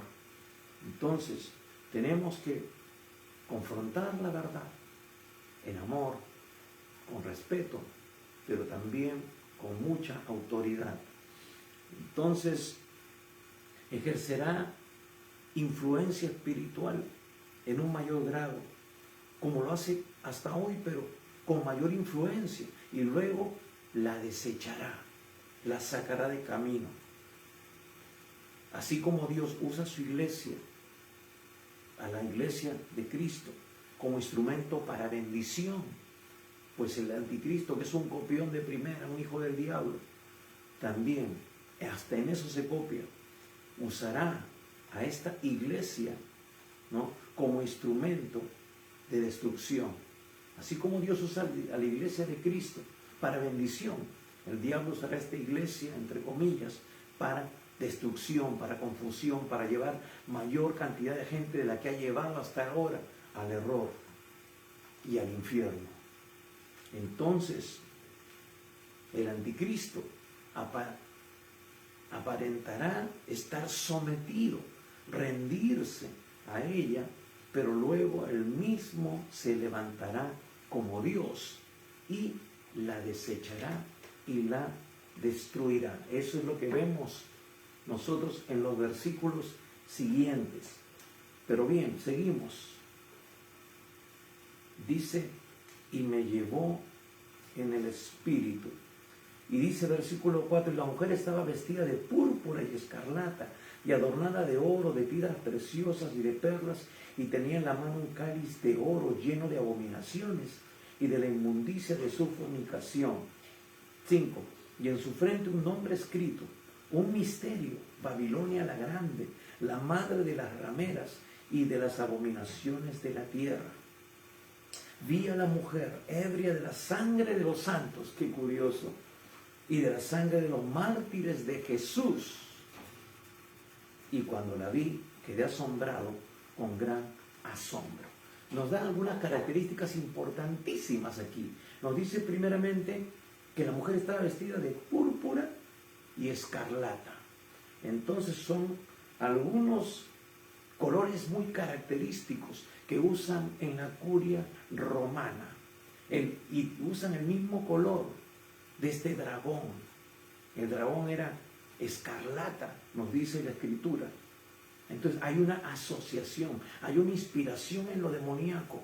Entonces, tenemos que confrontar la verdad en amor, con respeto, pero también con mucha autoridad. Entonces, ejercerá influencia espiritual en un mayor grado, como lo hace hasta hoy, pero con mayor influencia, y luego la desechará, la sacará de camino. Así como Dios usa su iglesia, a la iglesia de Cristo, como instrumento para bendición, pues el anticristo, que es un copión de primera, un hijo del diablo, también, hasta en eso se copia, usará a esta iglesia, ¿no?, como instrumento de destrucción. Así como Dios usa a la iglesia de Cristo para bendición, el diablo usará esta iglesia, entre comillas, para destrucción, para confusión, para llevar mayor cantidad de gente de la que ha llevado hasta ahora al error y al infierno. Entonces, el anticristo aparentará estar sometido, rendirse a ella, pero luego él mismo se levantará como Dios y la desechará y la destruirá. Eso es lo que vemos nosotros en los versículos siguientes. Pero bien, seguimos. Dice, y me llevó en el espíritu. Y dice versículo 4, y la mujer estaba vestida de púrpura y escarlata, y adornada de oro, de piedras preciosas y de perlas, y tenía en la mano un cáliz de oro lleno de abominaciones y de la inmundicia de su fornicación. 5. Y en su frente un nombre escrito, un misterio, Babilonia la grande, la madre de las rameras y de las abominaciones de la tierra. Vi a la mujer ebria de la sangre de los santos, qué curioso, y de la sangre de los mártires de Jesús. Y cuando la vi, quedé asombrado con gran asombro. Nos da algunas características importantísimas aquí. Nos dice primeramente que la mujer estaba vestida de púrpura y escarlata. Entonces son algunos colores muy característicos que usan en la curia romana. Y usan el mismo color de este dragón. El dragón era escarlata, nos dice la Escritura. Entonces hay una asociación, hay una inspiración en lo demoníaco,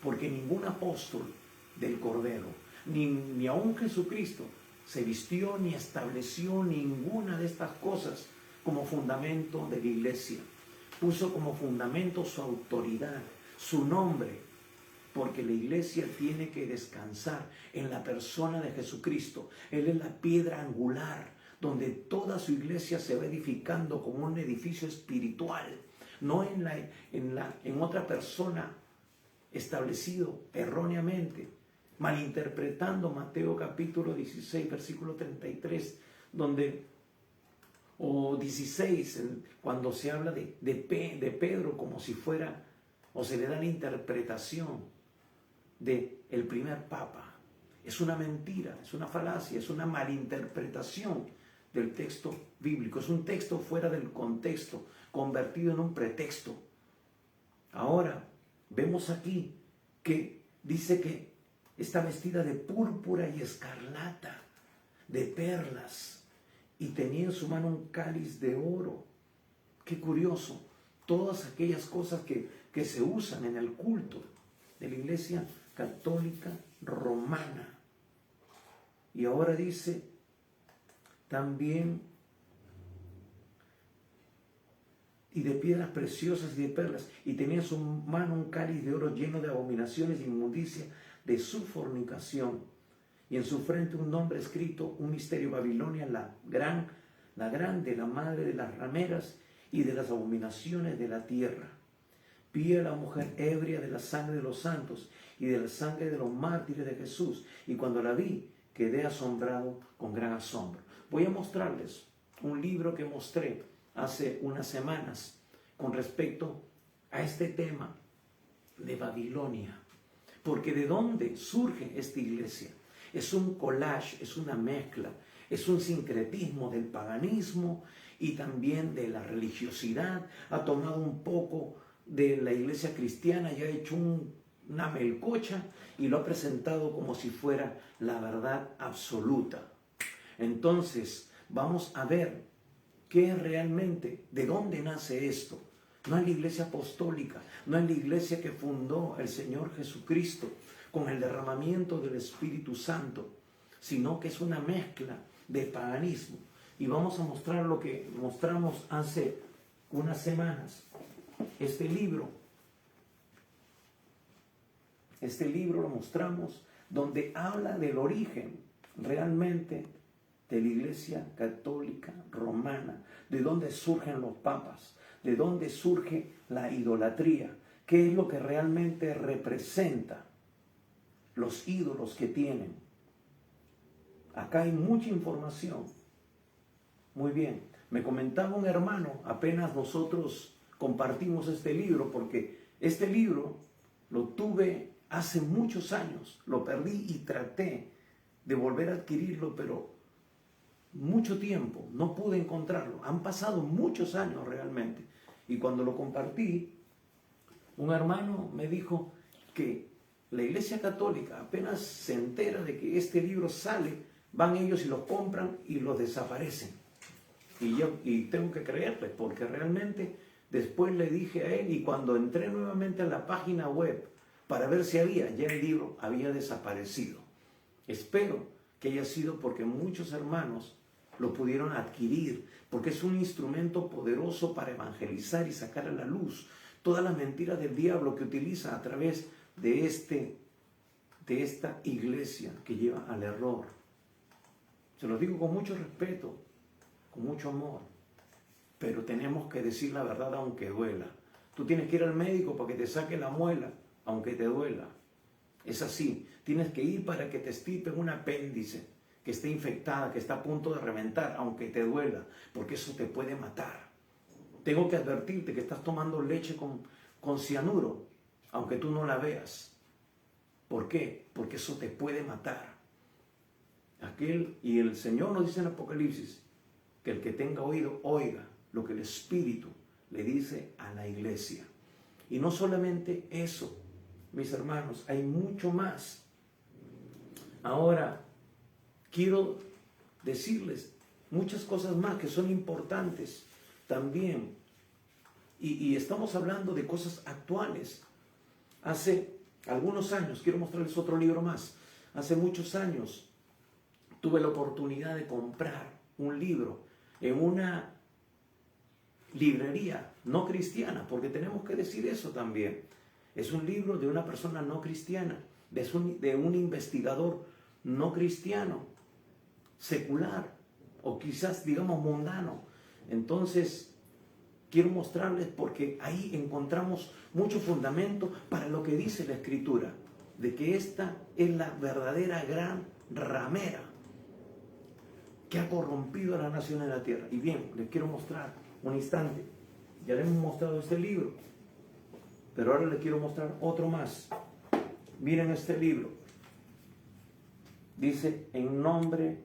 porque ningún apóstol del Cordero, ni aun Jesucristo, se vistió ni estableció ninguna de estas cosas como fundamento de la iglesia. Puso como fundamento su autoridad, su nombre, porque la iglesia tiene que descansar en la persona de Jesucristo. Él es la piedra angular, donde toda su iglesia se va edificando como un edificio espiritual, no en otra persona establecido erróneamente, malinterpretando Mateo capítulo 16, versículo 33, o 16, cuando se habla de Pedro como si fuera, o se le da la interpretación de el primer papa. Es una mentira, es una falacia, es una malinterpretación del texto bíblico. Es un texto fuera del contexto, convertido en un pretexto. Ahora, vemos aquí que dice que está vestida de púrpura y escarlata, de perlas, y tenía en su mano un cáliz de oro. Qué curioso, todas aquellas cosas que se usan en el culto de la Iglesia Católica Romana. Y ahora dice también, y de piedras preciosas y de perlas, y tenía en su mano un cáliz de oro lleno de abominaciones y inmundicia de su fornicación, y en su frente un nombre escrito, un misterio, Babilonia la grande, la madre de las rameras y de las abominaciones de la tierra. Vi a la mujer ebria de la sangre de los santos y de la sangre de los mártires de Jesús, y cuando la vi, quedé asombrado con gran asombro. Voy a mostrarles un libro que mostré hace unas semanas con respecto a este tema de Babilonia. Porque ¿de dónde surge esta iglesia? Es un collage, es una mezcla, es un sincretismo del paganismo y también de la religiosidad. Ha tomado un poco de la iglesia cristiana y ha hecho una melcocha y lo ha presentado como si fuera la verdad absoluta. Entonces, vamos a ver qué es realmente, de dónde nace esto. No es la iglesia apostólica, no es la iglesia que fundó el Señor Jesucristo con el derramamiento del Espíritu Santo, sino que es una mezcla de paganismo. Y vamos a mostrar lo que mostramos hace unas semanas. Este libro lo mostramos donde habla del origen realmente de la Iglesia Católica Romana, de dónde surgen los papas, de dónde surge la idolatría, qué es lo que realmente representa los ídolos que tienen. Acá hay mucha información. Muy bien, me comentaba un hermano, apenas nosotros compartimos este libro, porque este libro lo tuve hace muchos años, lo perdí y traté de volver a adquirirlo, pero mucho tiempo, no pude encontrarlo. Han pasado muchos años realmente. Y cuando lo compartí, un hermano me dijo que la Iglesia Católica apenas se entera de que este libro sale, van ellos y lo compran y lo desaparecen. Y tengo que creerle, porque realmente después le dije a él, y cuando entré nuevamente a la página web para ver si había, ya el libro había desaparecido. Espero que haya sido porque muchos hermanos lo pudieron adquirir, porque es un instrumento poderoso para evangelizar y sacar a la luz todas las mentiras del diablo que utiliza a través de esta iglesia que lleva al error. Se lo digo con mucho respeto, con mucho amor, pero tenemos que decir la verdad aunque duela. Tú tienes que ir al médico para que te saque la muela, aunque te duela. Es así, tienes que ir para que te extirpen un apéndice que esté infectada, que está a punto de reventar, aunque te duela, porque eso te puede matar. Tengo que advertirte que estás tomando leche con cianuro, aunque tú no la veas. ¿Por qué? Porque eso te puede matar. Y el Señor nos dice en Apocalipsis que el que tenga oído, oiga lo que el Espíritu le dice a la iglesia. Y no solamente eso, mis hermanos, hay mucho más. Ahora, quiero decirles muchas cosas más que son importantes también. Y estamos hablando de cosas actuales. Hace algunos años, quiero mostrarles otro libro más. Hace muchos años tuve la oportunidad de comprar un libro en una librería no cristiana, porque tenemos que decir eso también. Es un libro de una persona no cristiana, de un investigador no cristiano, secular, o quizás digamos mundano. Entonces, quiero mostrarles porque ahí encontramos mucho fundamento para lo que dice la Escritura, de que esta es la verdadera gran ramera que ha corrompido a las naciones de la tierra. Y bien, les quiero mostrar un instante. Ya les hemos mostrado este libro, pero ahora les quiero mostrar otro más. Miren este libro. Dice, en nombre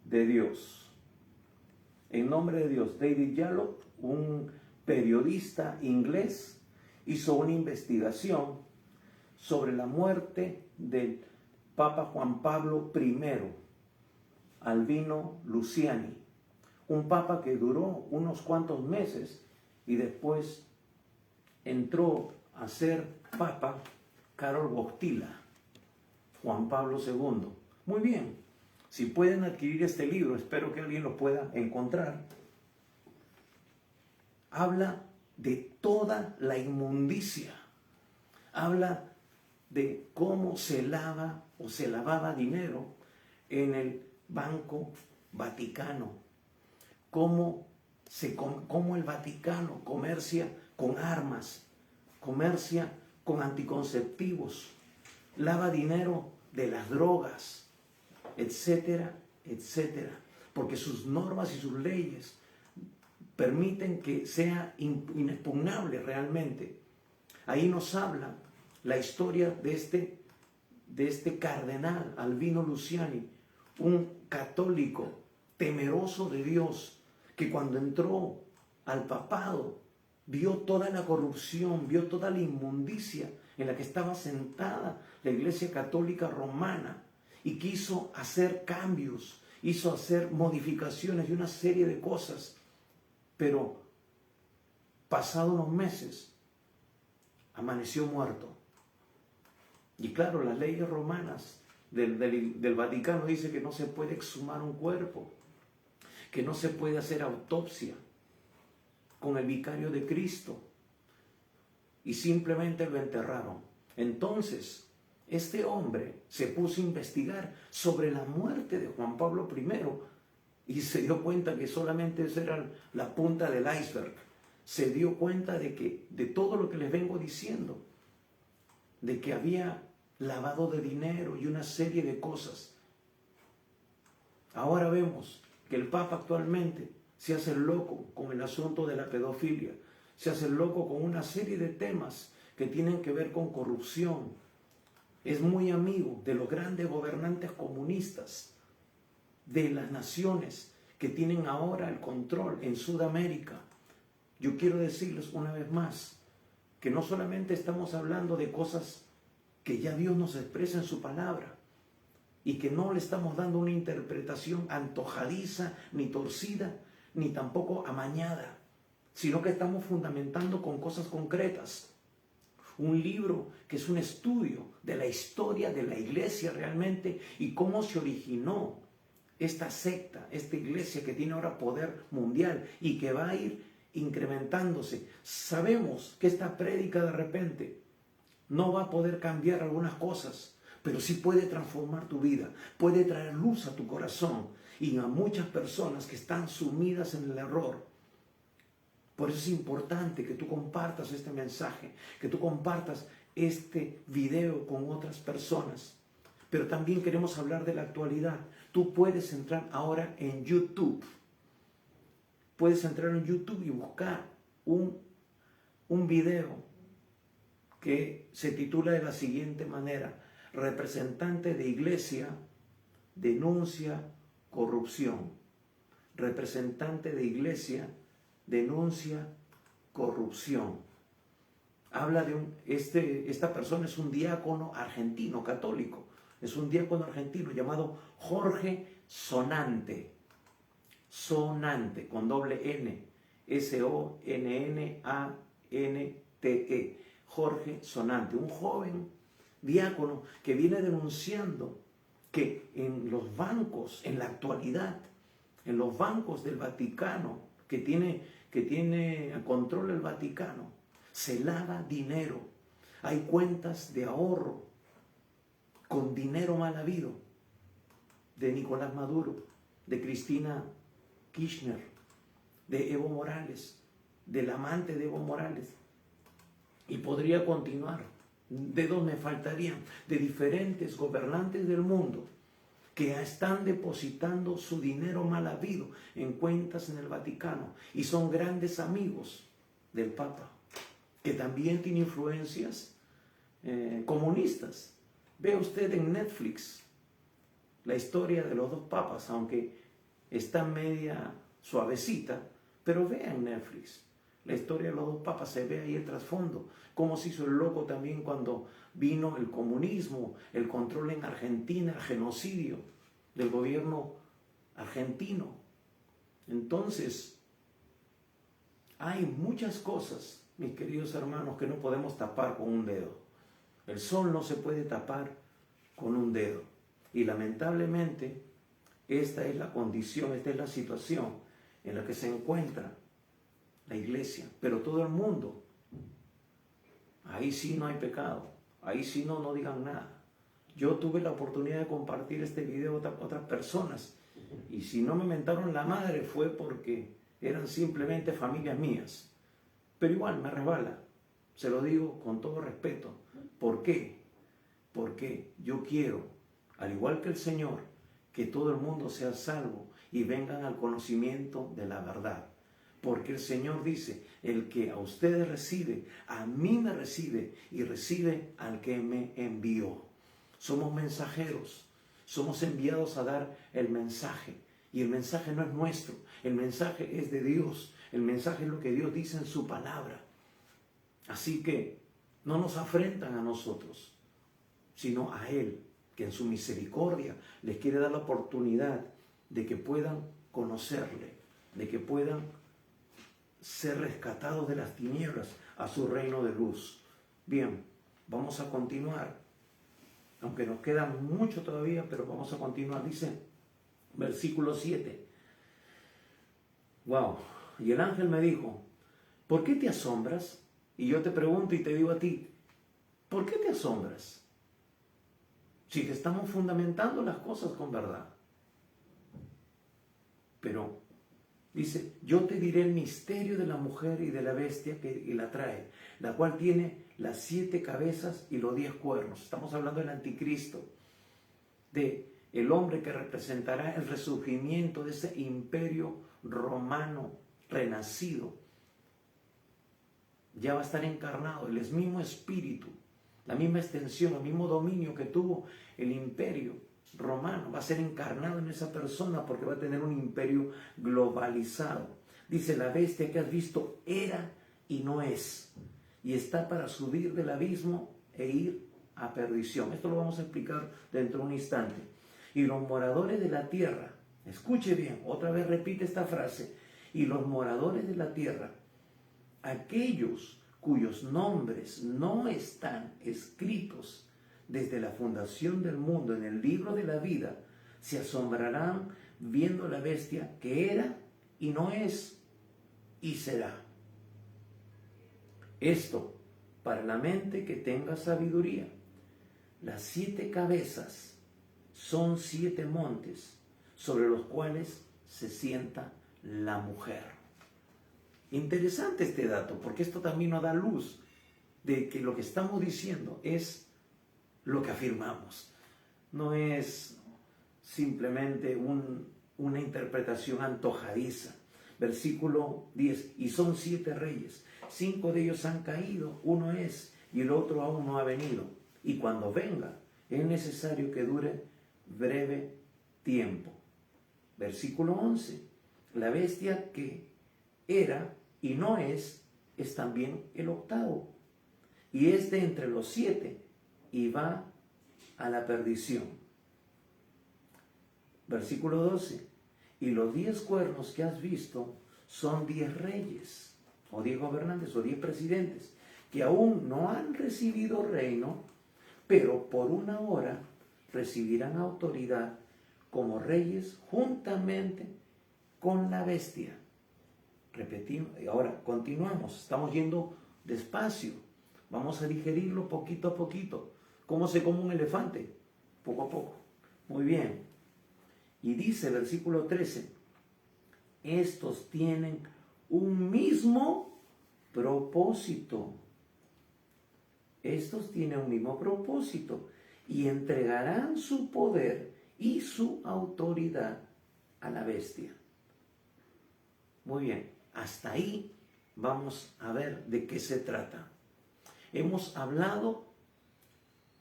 de Dios. En nombre de Dios. David Yalop, un periodista inglés, hizo una investigación sobre la muerte del Papa Juan Pablo I, Albino Luciani, un papa que duró unos cuantos meses y después entró a ser papa Karol Wojtyła, Juan Pablo II. Muy bien, si pueden adquirir este libro, espero que alguien lo pueda encontrar. Habla de toda la inmundicia, habla de cómo se lava o se lavaba dinero en el Banco Vaticano, cómo el Vaticano comercia con armas, comercia con anticonceptivos, lava dinero de las drogas, etcétera, etcétera, porque sus normas y sus leyes permiten que sea inexpugnable realmente. Ahí nos habla la historia de este cardenal Albino Luciani, un católico temeroso de Dios, que cuando entró al papado vio toda la corrupción, vio toda la inmundicia en la que estaba sentada la Iglesia Católica Romana, y quiso hacer cambios, hizo hacer modificaciones y una serie de cosas, pero pasado unos meses amaneció muerto. Y claro, las leyes romanas del Vaticano dice que no se puede exhumar un cuerpo, que no se puede hacer autopsia con el vicario de Cristo, y simplemente lo enterraron. Entonces, este hombre se puso a investigar sobre la muerte de Juan Pablo I y se dio cuenta que solamente esa era la punta del iceberg. Se dio cuenta de todo lo que les vengo diciendo, de que había lavado de dinero y una serie de cosas. Ahora vemos que el Papa actualmente se hace loco con el asunto de la pedofilia, se hace loco con una serie de temas que tienen que ver con corrupción. Es muy amigo de los grandes gobernantes comunistas de las naciones que tienen ahora el control en Sudamérica. Yo quiero decirles una vez más que no solamente estamos hablando de cosas que ya Dios nos expresa en su palabra, y que no le estamos dando una interpretación antojadiza, ni torcida, ni tampoco amañada, sino que estamos fundamentando con cosas concretas. Un libro que es un estudio de la historia de la iglesia realmente y cómo se originó esta secta, esta iglesia que tiene ahora poder mundial y que va a ir incrementándose. Sabemos que esta prédica de repente no va a poder cambiar algunas cosas, pero sí puede transformar tu vida, puede traer luz a tu corazón y a muchas personas que están sumidas en el error. Por eso es importante que tú compartas este mensaje, que tú compartas este video con otras personas. Pero también queremos hablar de la actualidad. Tú puedes entrar ahora en YouTube. Puedes entrar en YouTube y buscar un video que se titula de la siguiente manera: representante de iglesia denuncia corrupción. Representante de iglesia denuncia corrupción. Habla de esta persona es un diácono argentino, católico. Es un diácono argentino llamado Jorge Sonante. Sonante, con doble N. S-O-N-N-A-N-T-E. Jorge Sonante, un joven diácono que viene denunciando que en los bancos, en la actualidad, en los bancos del Vaticano, que tiene a control el Vaticano, se lava dinero. Hay cuentas de ahorro con dinero mal habido de Nicolás Maduro, de Cristina Kirchner, de Evo Morales, del amante de Evo Morales. Y podría continuar. Dedos me faltarían, de diferentes gobernantes del mundo que están depositando su dinero mal habido en cuentas en el Vaticano y son grandes amigos del Papa, que también tiene influencias comunistas. Ve usted en Netflix la historia de los dos papas, aunque está media suavecita, pero vea en Netflix la historia de los dos papas, se ve ahí el trasfondo, cómo se hizo el loco también cuando vino el comunismo, el control en Argentina, el genocidio del gobierno argentino. Entonces, hay muchas cosas, mis queridos hermanos, que no podemos tapar con un dedo. El sol no se puede tapar con un dedo. Y lamentablemente, esta es la condición, esta es la situación en la que se encuentra la iglesia, pero todo el mundo. Ahí sí no hay pecado, ahí sí no digan nada. Yo tuve la oportunidad de compartir este video a otras personas y si no me mentaron la madre fue porque eran simplemente familias mías. Pero igual me resbala, se lo digo con todo respeto. ¿Por qué? Porque yo quiero, al igual que el Señor, que todo el mundo sea salvo y vengan al conocimiento de la verdad. Porque el Señor dice, el que a ustedes recibe, a mí me recibe y recibe al que me envió. Somos mensajeros, somos enviados a dar el mensaje. Y el mensaje no es nuestro, el mensaje es de Dios. El mensaje es lo que Dios dice en su palabra. Así que no nos afrentan a nosotros, sino a Él, que en su misericordia les quiere dar la oportunidad de que puedan conocerle, de que puedan ser rescatados de las tinieblas a su reino de luz. Bien, vamos a continuar, aunque nos queda mucho todavía, pero vamos a continuar. Dice, versículo 7. Wow. Y el ángel me dijo, ¿por qué te asombras? Y yo te pregunto y te digo a ti, ¿por qué te asombras? Si te estamos fundamentando las cosas con verdad. Pero dice, yo te diré el misterio de la mujer y de la bestia que la trae, la cual tiene las 7 cabezas y los 10 cuernos. Estamos hablando del anticristo, de el hombre que representará el resurgimiento de ese imperio romano renacido. Ya va a estar encarnado, el mismo espíritu, la misma extensión, el mismo dominio que tuvo el imperio romano, va a ser encarnado en esa persona porque va a tener un imperio globalizado. Dice, la bestia que has visto era y no es, y está para subir del abismo e ir a perdición. Esto lo vamos a explicar dentro de un instante. Y los moradores de la tierra, escuche bien, otra vez repite esta frase, y los moradores de la tierra, aquellos cuyos nombres no están escritos desde la fundación del mundo en el libro de la vida, se asombrarán viendo la bestia que era y no es y será. Esto para la mente que tenga sabiduría. Las 7 cabezas son 7 montes sobre los cuales se sienta la mujer. Interesante este dato, porque esto también nos da luz de que lo que estamos diciendo es lo que afirmamos. No es simplemente una interpretación antojadiza. Versículo 10, y son 7 reyes, 5 de ellos han caído, uno es, y el otro aún no ha venido. Y cuando venga, es necesario que dure breve tiempo. Versículo 11, la bestia que era y no es también el octavo, y es de entre los 7, y va a la perdición. Versículo 12, y los 10 cuernos que has visto son 10 reyes, o 10 gobernantes, o 10 presidentes, que aún no han recibido reino, pero por una hora recibirán autoridad como reyes juntamente con la bestia. Repetimos, ahora continuamos, estamos yendo despacio, vamos a digerirlo poquito a poquito. ¿Cómo se come un elefante? Poco a poco. Muy bien. Y dice el versículo 13, estos tienen un mismo propósito. Estos tienen un mismo propósito y entregarán su poder y su autoridad a la bestia. Muy bien, hasta ahí vamos a ver de qué se trata. Hemos hablado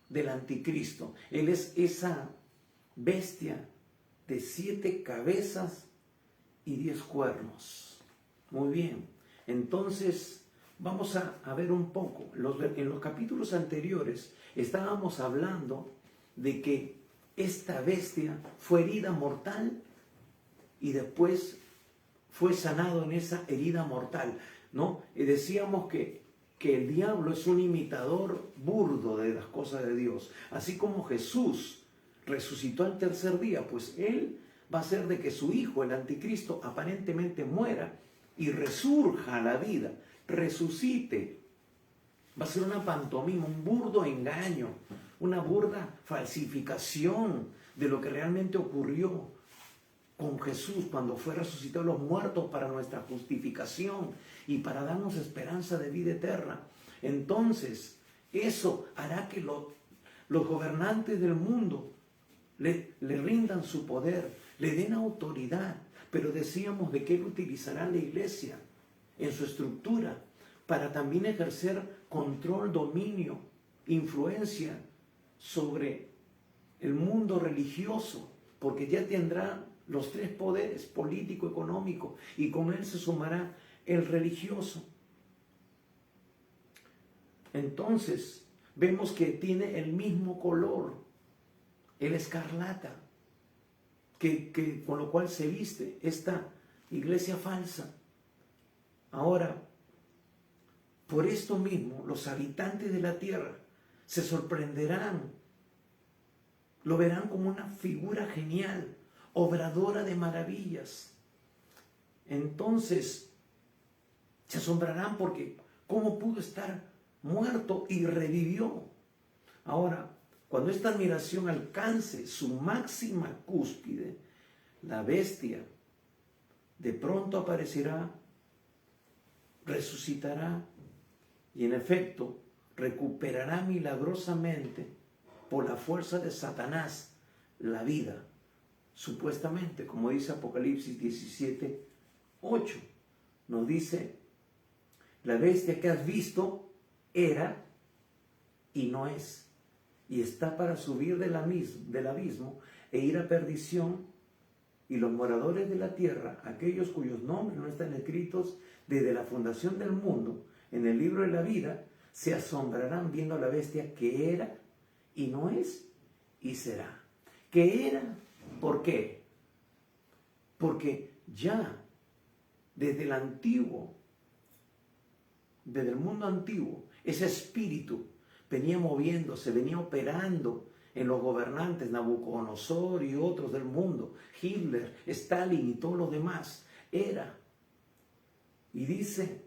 del anticristo. Él es esa bestia de 7 cabezas y 10 cuernos. Muy bien, entonces vamos a ver un poco. En los capítulos anteriores estábamos hablando de que esta bestia fue herida mortal y después fue sanado en esa herida mortal, ¿no? Y decíamos que el diablo es un imitador burdo de las cosas de Dios. Así como Jesús resucitó al tercer día, pues él va a hacer de que su hijo, el anticristo, aparentemente muera y resurja a la vida, resucite. Va a ser una pantomima, un burdo engaño, una burda falsificación de lo que realmente ocurrió con Jesús cuando fue resucitado de los muertos para nuestra justificación y para darnos esperanza de vida eterna. Entonces, eso hará que los gobernantes del mundo le rindan su poder, le den autoridad, pero decíamos de que él utilizará la iglesia en su estructura, para también ejercer control, dominio, influencia sobre el mundo religioso, porque ya tendrá los tres poderes, político, económico, y con él se sumará el religioso. Entonces, vemos que tiene el mismo color, el escarlata, con lo cual se viste esta iglesia falsa. Ahora, por esto mismo, los habitantes de la tierra se sorprenderán, lo verán como una figura genial, obradora de maravillas. Entonces, se asombrarán porque ¿cómo pudo estar muerto y revivió? Ahora, cuando esta admiración alcance su máxima cúspide, la bestia de pronto aparecerá, resucitará y en efecto recuperará milagrosamente por la fuerza de Satanás la vida, supuestamente, como dice Apocalipsis 17:8. Nos dice: la bestia que has visto era y no es, y está para subir del abismo e ir a perdición, y los moradores de la tierra, aquellos cuyos nombres no están escritos desde la fundación del mundo en el libro de la vida, se asombrarán viendo a la bestia que era y no es y será. ¿Qué era? ¿Por qué? Porque ya desde el mundo antiguo, ese espíritu venía moviéndose, venía operando en los gobernantes, Nabucodonosor y otros del mundo, Hitler, Stalin y todos los demás. Era. Y dice,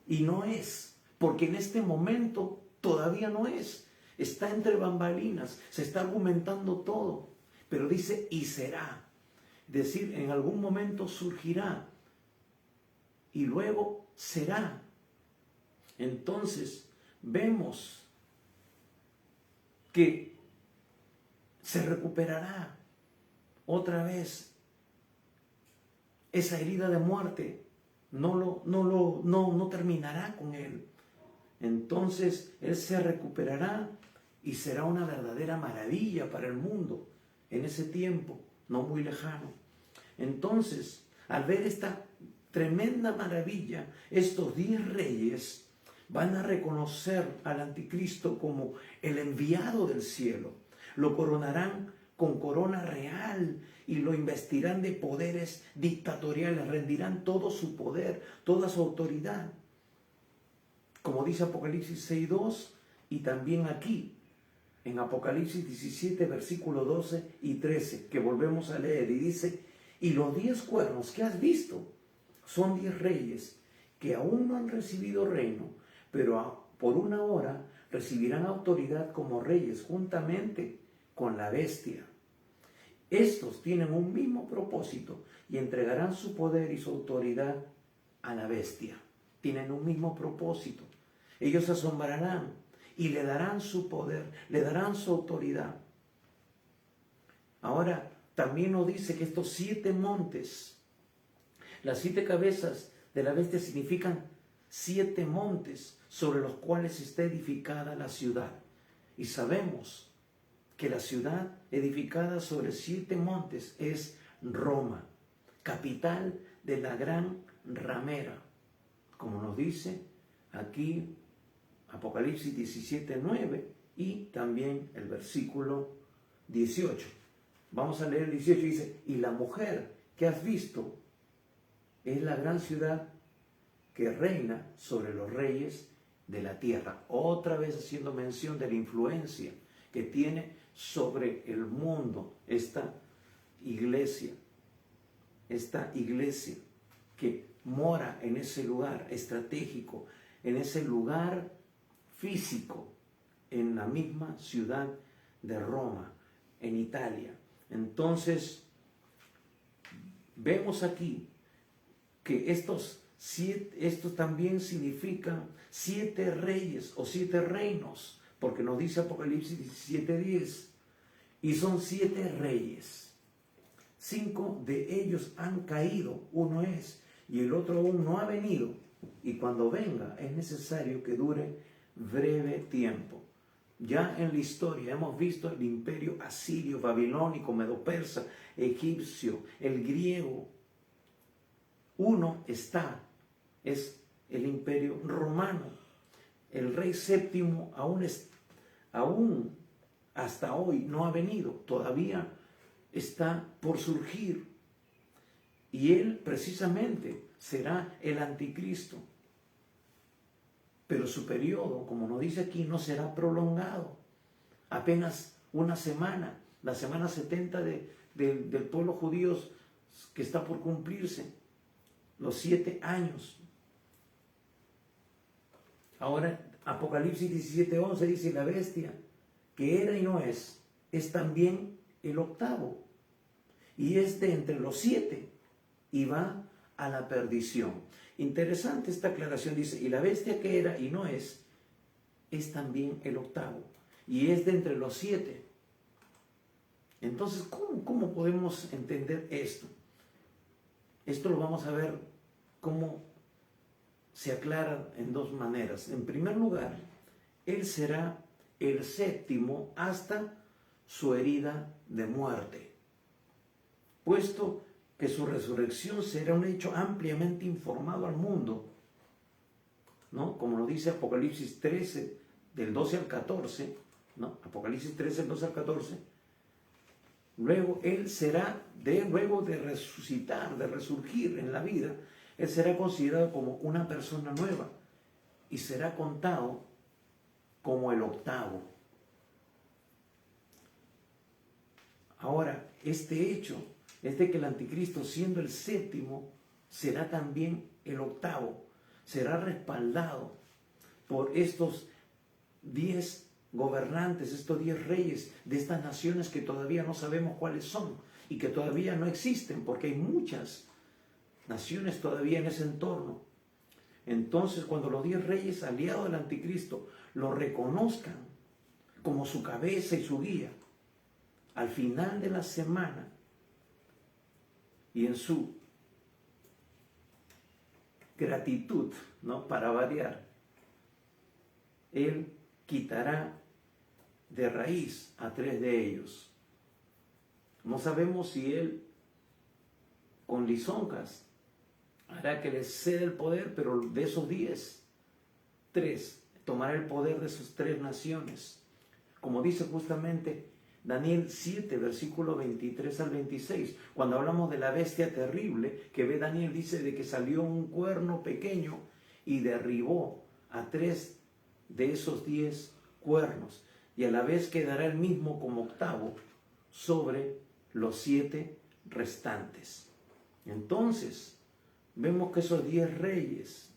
y no es, porque en este momento todavía no es. Está entre bambalinas, se está argumentando todo, pero dice, y será. Es decir, en algún momento surgirá y luego será. Entonces, vemos que se recuperará otra vez esa herida de muerte, no terminará con él. Entonces, él se recuperará y será una verdadera maravilla para el mundo en ese tiempo, no muy lejano. Entonces, al ver esta tremenda maravilla, estos 10 reyes van a reconocer al anticristo como el enviado del cielo. Lo coronarán con corona real y lo investirán de poderes dictatoriales, rendirán todo su poder, toda su autoridad. Como dice Apocalipsis 6:2 y también aquí en Apocalipsis 17, versículos 12 y 13, que volvemos a leer, y dice: y los 10 cuernos que has visto son 10 reyes que aún no han recibido reino, pero por una hora recibirán autoridad como reyes juntamente con la bestia. Estos tienen un mismo propósito y entregarán su poder y su autoridad a la bestia. Tienen un mismo propósito. Ellos se asombrarán y le darán su poder, le darán su autoridad. Ahora, también nos dice que estos 7 montes, las 7 cabezas de la bestia significan 7 montes sobre los cuales está edificada la ciudad. Y sabemos que la ciudad edificada sobre 7 montes es Roma, capital de la gran ramera, como nos dice aquí Apocalipsis 17:9 y también el versículo 18. Vamos a leer el 18, dice: y la mujer que has visto es la gran ciudad que reina sobre los reyes de la tierra. Otra vez haciendo mención de la influencia que tiene sobre el mundo esta iglesia que mora en ese lugar estratégico, en ese lugar físico, en la misma ciudad de Roma, en Italia. Entonces, vemos aquí que estos también significan 7 reyes o 7 reinos, porque nos dice Apocalipsis 17:10, y son 7 reyes. 5 de ellos han caído, uno es, y el otro aún no ha venido, y cuando venga es necesario que dure breve tiempo. Ya en la historia hemos visto el imperio asirio, babilónico, medo-persa, egipcio, el griego. Uno está, es el imperio romano. El rey séptimo aún hasta hoy no ha venido, todavía está por surgir. Y él precisamente será el anticristo. Pero su periodo, como nos dice aquí, no será prolongado. Apenas una semana, la semana 70 del pueblo judío que está por cumplirse, los 7 años. Ahora, Apocalipsis 17:11 dice, la bestia que era y no es también el octavo. Y es de entre los 7 y va a la perdición. Interesante esta aclaración, dice, y la bestia que era y no es también el octavo. Y es de entre los 7. Entonces, ¿cómo podemos entender esto? Esto lo vamos a ver cómo se aclara en 2 maneras. En primer lugar, él será el séptimo hasta su herida de muerte, puesto que su resurrección será un hecho ampliamente informado al mundo, ¿no? Como lo dice Apocalipsis 13, del 12 al 14, ¿no? Apocalipsis 13, del 12 al 14. Luego él será, luego de resucitar, de resurgir en la vida, él será considerado como una persona nueva y será contado como el octavo. Ahora, este hecho es de que el anticristo, siendo el séptimo, será también el octavo. Será respaldado por estos 10 gobernantes, estos 10 reyes de estas naciones que todavía no sabemos cuáles son y que todavía no existen, porque hay muchas naciones todavía en ese entorno. Entonces, cuando los 10 reyes aliados del anticristo lo reconozcan como su cabeza y su guía, al final de la semana y en su gratitud, ¿no? Para variar, él quitará de raíz a 3 de ellos. No sabemos si él con lisonjas hará que les ceda el poder, pero de esos 10, 3 tomará el poder de sus 3 naciones. Como dice justamente Daniel 7, versículo 23 al 26, cuando hablamos de la bestia terrible que ve Daniel, dice de que salió un cuerno pequeño y derribó a 3 de esos 10 cuernos, y a la vez quedará el mismo como octavo sobre los 7 restantes. Entonces, vemos que esos 10 reyes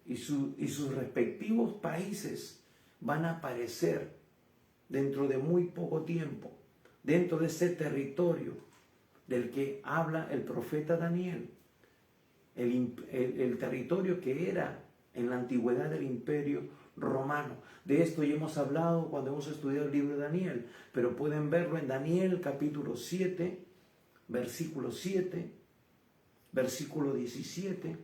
y sus respectivos países van a aparecer dentro de muy poco tiempo, dentro de ese territorio del que habla el profeta Daniel, el territorio que era en la antigüedad del imperio romano. De esto ya hemos hablado cuando hemos estudiado el libro de Daniel, pero pueden verlo en Daniel capítulo 7, versículo 7, versículo 17,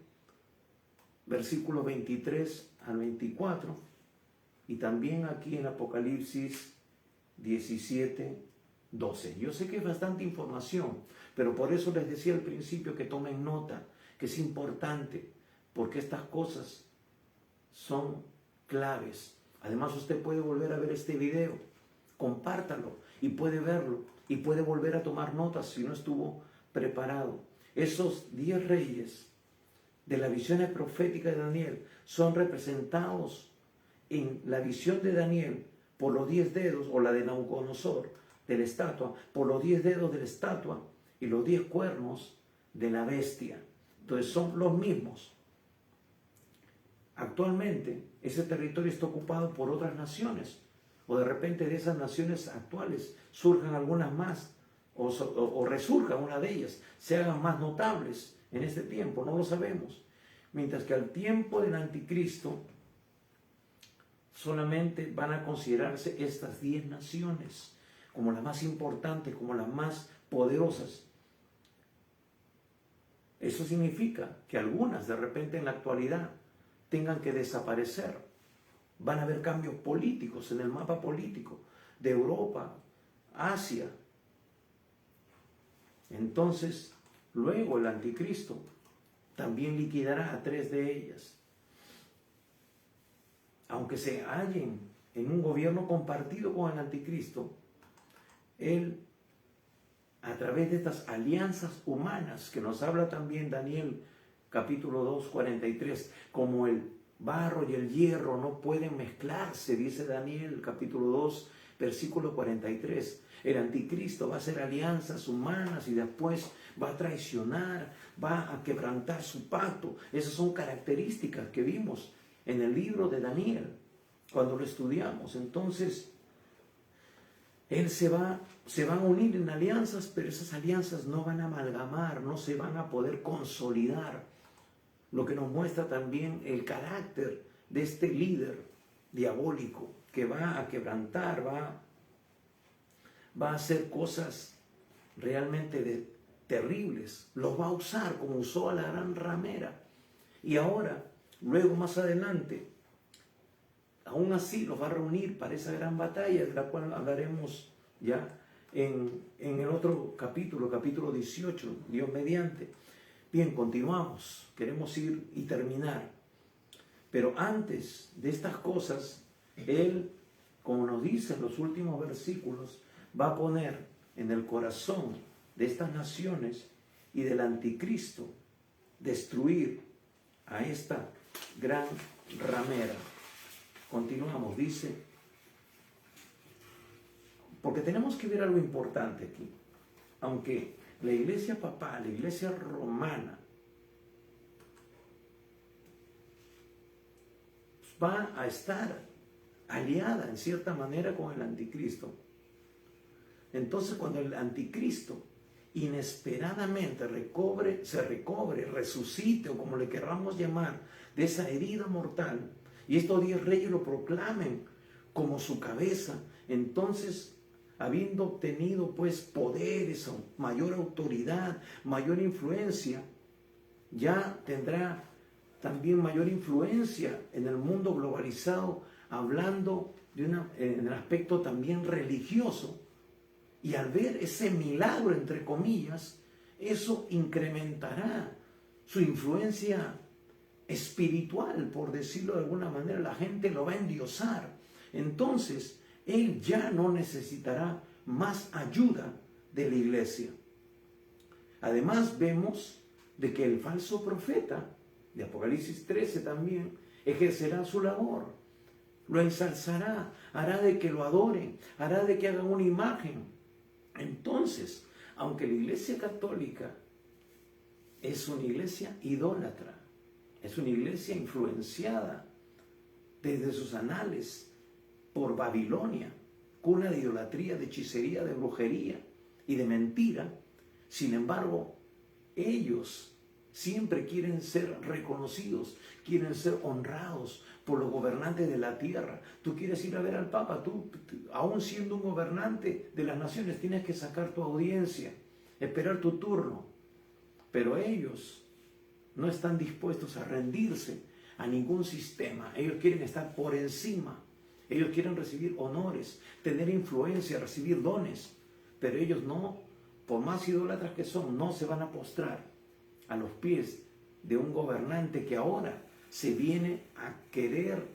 versículo 23 al 24, y también aquí en Apocalipsis 17, 12. Yo sé que es bastante información, pero por eso les decía al principio que tomen nota, que es importante, porque estas cosas son claves. Además, usted puede volver a ver este video, compártalo y puede verlo y puede volver a tomar notas si no estuvo preparado. Esos 10 reyes de la visión profética de Daniel son representados en la visión de Daniel por los 10 dedos, o la de Nabucodonosor, de la estatua, por los 10 dedos de la estatua y los 10 cuernos de la bestia. Entonces son los mismos. Actualmente ese territorio está ocupado por otras naciones, o de repente de esas naciones actuales surjan algunas más, o resurja una de ellas, se hagan más notables en este tiempo, no lo sabemos. Mientras que al tiempo del anticristo solamente van a considerarse estas 10 naciones como las más importantes, como las más poderosas. Eso significa que algunas de repente en la actualidad tengan que desaparecer. Van a haber cambios políticos en el mapa político de Europa, Asia. Entonces, luego el anticristo también liquidará a 3 de ellas. Aunque se hallen en un gobierno compartido con el anticristo, él, a través de estas alianzas humanas que nos habla también Daniel capítulo 2, 43, como el barro y el hierro no pueden mezclarse, dice Daniel capítulo 2, versículo 43. El anticristo va a hacer alianzas humanas y después va a traicionar, va a quebrantar su pacto. Esas son características que vimos en el libro de Daniel cuando lo estudiamos. Entonces, él se van a unir en alianzas, pero esas alianzas no van a amalgamar, no se van a poder consolidar. Lo que nos muestra también el carácter de este líder diabólico que va a quebrantar, va a hacer cosas realmente terribles. Los va a usar como usó a la gran ramera. Y ahora, luego más adelante, aún así los va a reunir para esa gran batalla de la cual hablaremos ya en el otro capítulo, capítulo 18, Dios mediante. Bien, continuamos, queremos ir y terminar. Pero antes de estas cosas, Él, como nos dice en los últimos versículos, va a poner en el corazón de estas naciones y del anticristo destruir a esta gran ramera. Continuamos, dice, porque tenemos que ver algo importante aquí. Aunque la iglesia papal, la iglesia romana, va a estar aliada en cierta manera con el anticristo. Entonces, cuando el anticristo inesperadamente se recobre, resucite, o como le querramos llamar, de esa herida mortal, y estos 10 reyes lo proclamen como su cabeza, entonces, habiendo obtenido pues poderes, mayor autoridad, mayor influencia, ya tendrá también mayor influencia en el mundo globalizado, hablando en el aspecto también religioso. Y al ver ese milagro, entre comillas, eso incrementará su influencia espiritual, por decirlo de alguna manera. La gente lo va a endiosar. Entonces, él ya no necesitará más ayuda de la iglesia. Además, vemos de que el falso profeta, de Apocalipsis 13 también, ejercerá su labor. Lo ensalzará, hará de que lo adoren, hará de que hagan una imagen. Entonces, aunque la iglesia católica es una iglesia idólatra, es una iglesia influenciada desde sus anales por Babilonia, cuna de idolatría, de hechicería, de brujería y de mentira, sin embargo, ellos siempre quieren ser reconocidos, quieren ser honrados por los gobernantes de la tierra. Tú quieres ir a ver al Papa, tú, aún siendo un gobernante de las naciones, tienes que sacar tu audiencia, esperar tu turno. Pero ellos no están dispuestos a rendirse a ningún sistema. Ellos quieren estar por encima. Ellos quieren recibir honores, tener influencia, recibir dones. Pero ellos no, por más idólatras que son, no se van a postrar a los pies de un gobernante que ahora se viene a querer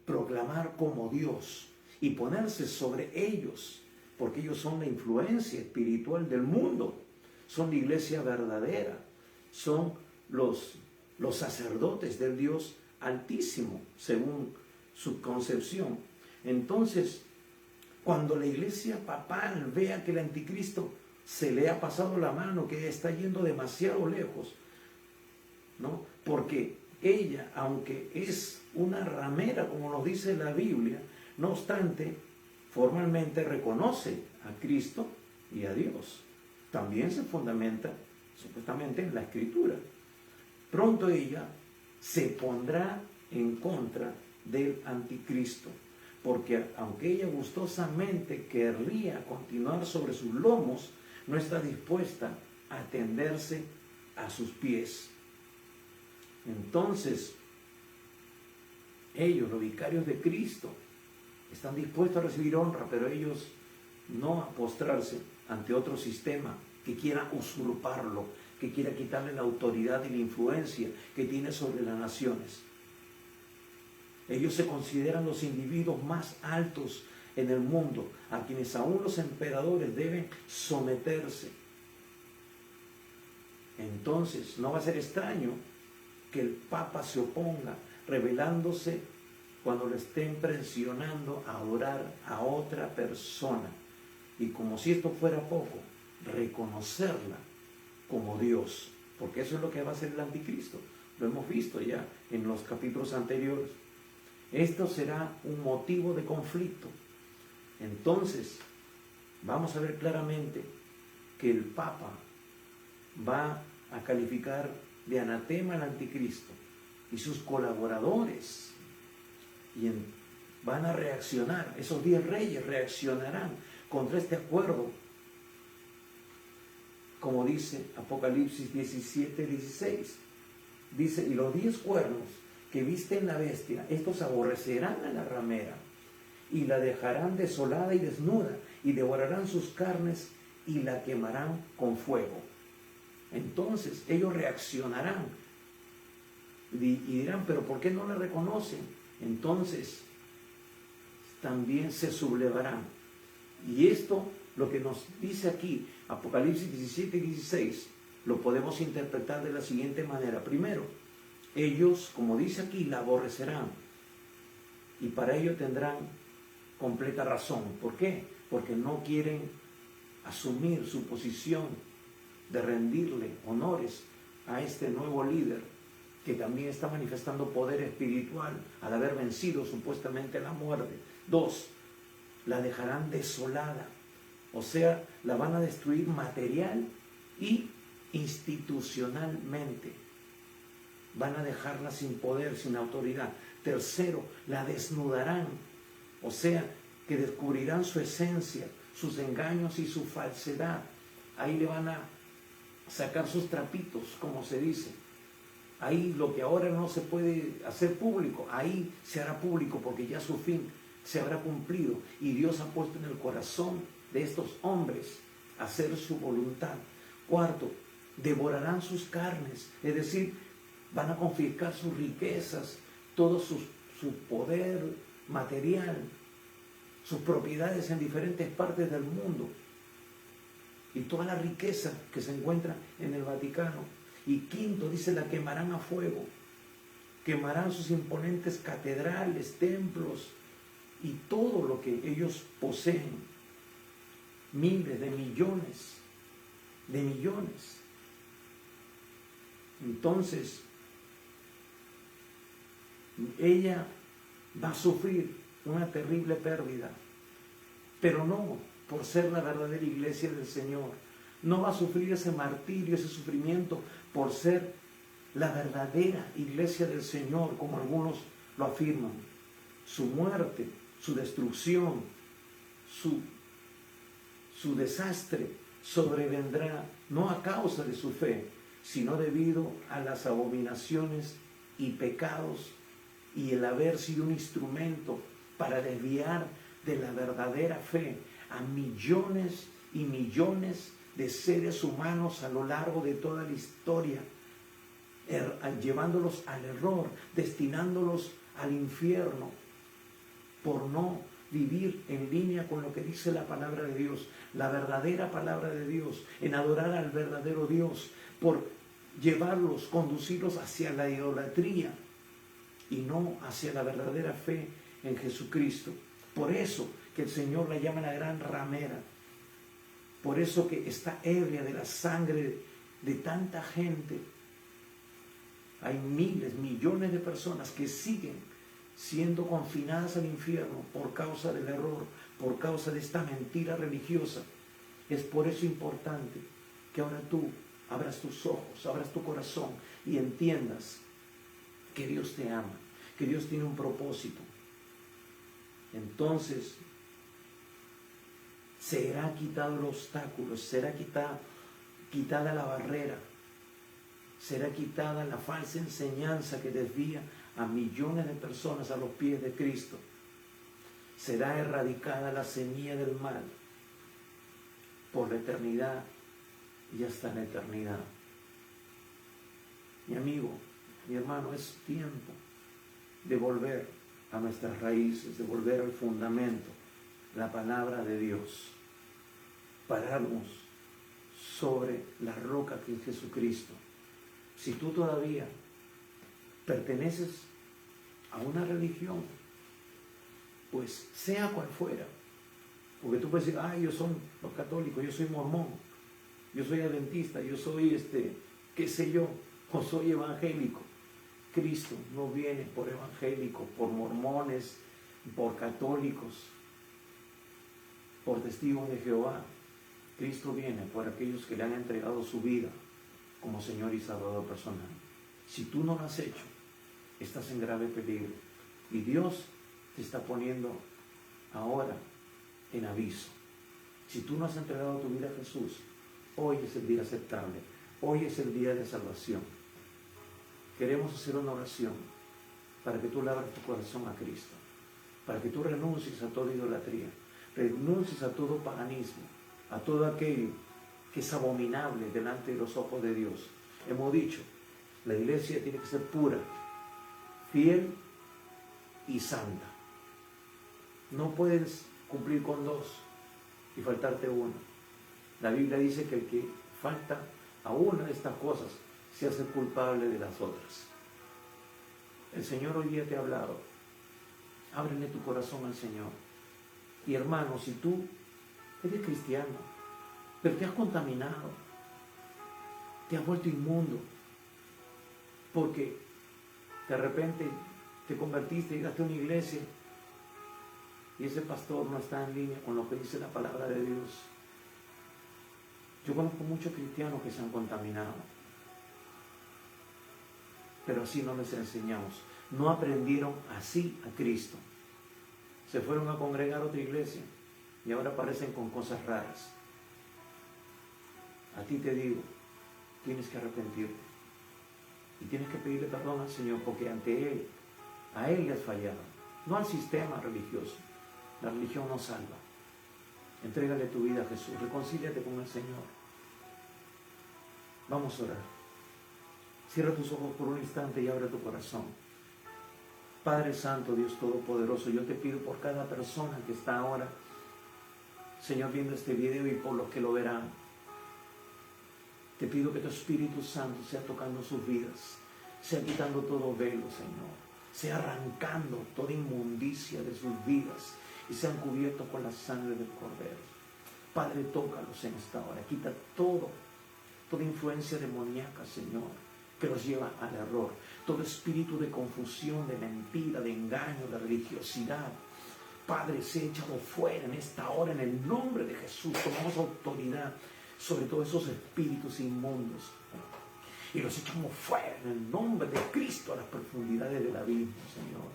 proclamar como Dios y ponerse sobre ellos, porque ellos son la influencia espiritual del mundo, son la iglesia verdadera, son los sacerdotes del Dios Altísimo, según su concepción. Entonces, cuando la iglesia papal vea que el anticristo se le ha pasado la mano, que está yendo demasiado lejos, ¿no? Porque ella, aunque es una ramera, como nos dice la Biblia, no obstante, formalmente reconoce a Cristo y a Dios. También se fundamenta, supuestamente, en la Escritura. Pronto ella se pondrá en contra del anticristo, porque aunque ella gustosamente querría continuar sobre sus lomos, no está dispuesta a tenderse a sus pies. Entonces, ellos, los vicarios de Cristo, están dispuestos a recibir honra, pero ellos no a postrarse ante otro sistema que quiera usurparlo, que quiera quitarle la autoridad y la influencia que tiene sobre las naciones. Ellos se consideran los individuos más altos en el mundo, a quienes aún los emperadores deben someterse. Entonces, no va a ser extraño que el Papa se oponga, rebelándose cuando le estén presionando a adorar a otra persona. Y como si esto fuera poco, reconocerla como Dios, porque eso es lo que va a hacer el anticristo. Lo hemos visto ya en los capítulos anteriores. Esto será un motivo de conflicto. Entonces, vamos a ver claramente que el Papa va a calificar de anatema al anticristo y sus colaboradores van a reaccionar. Esos 10 reyes reaccionarán contra este acuerdo, como dice Apocalipsis 17:16. Dice: y los 10 cuernos que viste en la bestia, estos aborrecerán a la ramera y la dejarán desolada y desnuda, y devorarán sus carnes y la quemarán con fuego. Entonces ellos reaccionarán y dirán: pero ¿por qué no la reconocen? Entonces también se sublevarán. Y esto, lo que nos dice aquí Apocalipsis 17:16, lo podemos interpretar de la siguiente manera. Primero, ellos, como dice aquí, la aborrecerán, y para ello tendrán completa razón. ¿Por qué? Porque no quieren asumir su posición de rendirle honores a este nuevo líder, que también está manifestando poder espiritual al haber vencido supuestamente la muerte. 2, la dejarán desolada, o sea, la van a destruir material y institucionalmente. Van a dejarla sin poder, sin autoridad. Tercero, la desnudarán, o sea, que descubrirán su esencia, sus engaños y su falsedad. Ahí le van a sacar sus trapitos, como se dice. Ahí lo que ahora no se puede hacer público, ahí se hará público, porque ya su fin se habrá cumplido y Dios ha puesto en el corazón de estos hombres hacer su voluntad. Cuarto, devorarán sus carnes, es decir, van a confiscar sus riquezas, todo su poder material, sus propiedades en diferentes partes del mundo y toda la riqueza que se encuentra en el Vaticano. Y quinto, dice, la quemarán a fuego. Quemarán sus imponentes catedrales, templos y todo lo que ellos poseen. Miles de millones de millones. Entonces, ella va a sufrir una terrible pérdida, pero no por ser la verdadera iglesia del Señor. No va a sufrir ese martirio, ese sufrimiento por ser la verdadera iglesia del Señor, como algunos lo afirman. Su muerte, su destrucción, su desastre sobrevendrá no a causa de su fe, sino debido a las abominaciones y pecados y el haber sido un instrumento para desviar de la verdadera fe a millones y millones de seres humanos a lo largo de toda la historia, llevándolos al error, destinándolos al infierno, por no vivir en línea con lo que dice la palabra de Dios, la verdadera palabra de Dios, en adorar al verdadero Dios, por llevarlos, conducirlos hacia la idolatría y no hacia la verdadera fe en Jesucristo. Por eso que el Señor la llama la gran ramera, por eso que está ebria de la sangre de tanta gente. Hay miles, millones de personas que siguen siendo confinadas al infierno por causa del error, por causa de esta mentira religiosa. Es por eso importante que ahora tú abras tus ojos, abras tu corazón y entiendas que Dios te ama, que Dios tiene un propósito. Entonces, será quitado el obstáculo, será quitada la barrera Será quitada la falsa enseñanza que desvía a millones de personas a los pies de Cristo. Será erradicada la semilla del mal por la eternidad y hasta la eternidad. Mi amigo, mi hermano, es tiempo de volver a nuestras raíces, de volver al fundamento, la palabra de Dios. Pararnos sobre la roca que es Jesucristo. Si tú todavía perteneces a una religión, pues sea cual fuera, porque tú puedes decir, yo soy los católicos, yo soy mormón, yo soy adventista, yo soy qué sé yo, o soy evangélico. Cristo no viene por evangélicos, por mormones, por católicos, por testigos de Jehová. Cristo viene por aquellos que le han entregado su vida como Señor y Salvador personal. Si tú no lo has hecho, estás en grave peligro. Y Dios te está poniendo ahora en aviso. Si tú no has entregado tu vida a Jesús, hoy es el día aceptable. Hoy es el día de salvación. Queremos hacer una oración para que tú le abras tu corazón a Cristo, para que tú renuncies a toda idolatría, renuncies a todo paganismo, a todo aquello que es abominable delante de los ojos de Dios. Hemos dicho, la iglesia tiene que ser pura, fiel y santa. No puedes cumplir con dos y faltarte una. La Biblia dice que el que falta a una de estas cosas se hace culpable de las otras. El Señor hoy día te ha hablado. Ábrele tu corazón al Señor. Y hermano, si tú eres cristiano, pero te has contaminado, te has vuelto inmundo, porque de repente te convertiste, llegaste a una iglesia y ese pastor no está en línea con lo que dice la palabra de Dios. Yo conozco muchos cristianos que se han contaminado, pero así no les enseñamos. No aprendieron así a Cristo. Se fueron a congregar a otra iglesia y ahora aparecen con cosas raras. A ti te digo, tienes que arrepentirte y tienes que pedirle perdón al Señor, porque ante Él, a Él le has fallado, no al sistema religioso. La religión no salva. Entrégale tu vida a Jesús, reconcíliate con el Señor. Vamos a orar. Cierra tus ojos por un instante y abre tu corazón. Padre Santo, Dios Todopoderoso, yo te pido por cada persona que está ahora, Señor, viendo este video y por los que lo verán. Te pido que tu Espíritu Santo sea tocando sus vidas, sea quitando todo velo, Señor, sea arrancando toda inmundicia de sus vidas y sean cubiertos con la sangre del Cordero. Padre, tócalos en esta hora, quita toda influencia demoníaca, Señor, que los lleva al error, todo espíritu de confusión, de mentira, de engaño, de religiosidad. Padre, sea echado fuera en esta hora, en el nombre de Jesús. Tomamos autoridad sobre todos esos espíritus inmundos y los echamos fuera en el nombre de Cristo a las profundidades del abismo, Señor.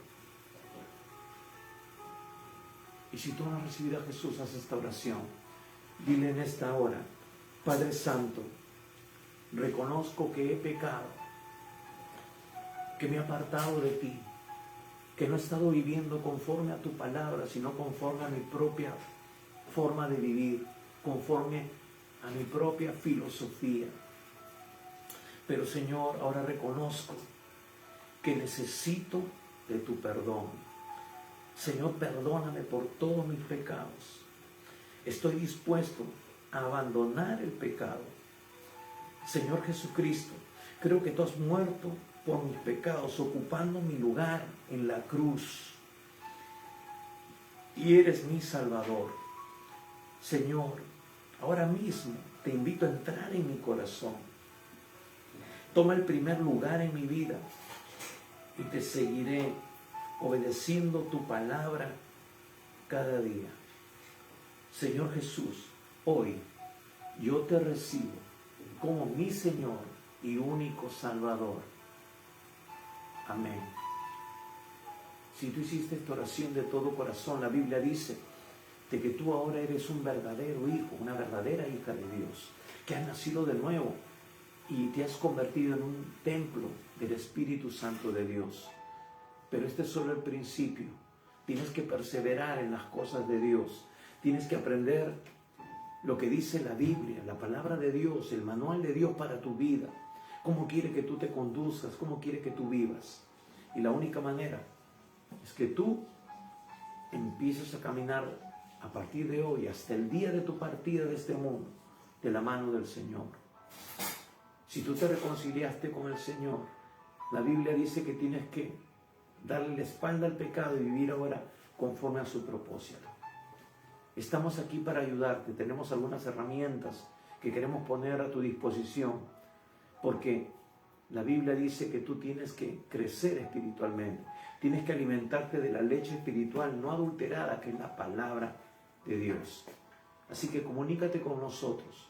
Y si tú no has recibido a Jesús, haz esta oración. Dile en esta hora: Padre Santo, reconozco que he pecado, que me he apartado de ti, que no he estado viviendo conforme a tu palabra, sino conforme a mi propia forma de vivir, conforme a mi propia filosofía. Pero Señor, ahora reconozco que necesito de tu perdón. Señor, perdóname por todos mis pecados. Estoy dispuesto a abandonar el pecado. Señor Jesucristo, creo que tú has muerto por mis pecados, ocupando mi lugar en la cruz. Y eres mi Salvador. Señor, ahora mismo te invito a entrar en mi corazón. Toma el primer lugar en mi vida y te seguiré obedeciendo tu palabra cada día. Señor Jesús, hoy yo te recibo como mi Señor y único Salvador. Amén. Si tú hiciste esta oración de todo corazón, la Biblia dice de que tú ahora eres un verdadero hijo, una verdadera hija de Dios, que has nacido de nuevo y te has convertido en un templo del Espíritu Santo de Dios. Pero este es solo el principio. Tienes que perseverar en las cosas de Dios. Tienes que aprender lo que dice la Biblia, la palabra de Dios, el manual de Dios para tu vida. Cómo quiere que tú te conduzcas, cómo quiere que tú vivas. Y la única manera es que tú empieces a caminar a partir de hoy hasta el día de tu partida de este mundo, de la mano del Señor. Si tú te reconciliaste con el Señor, la Biblia dice que tienes que darle la espalda al pecado y vivir ahora conforme a su propósito. Estamos aquí para ayudarte. Tenemos algunas herramientas que queremos poner a tu disposición, porque la Biblia dice que tú tienes que crecer espiritualmente. Tienes que alimentarte de la leche espiritual no adulterada, que es la palabra de Dios. Así que comunícate con nosotros.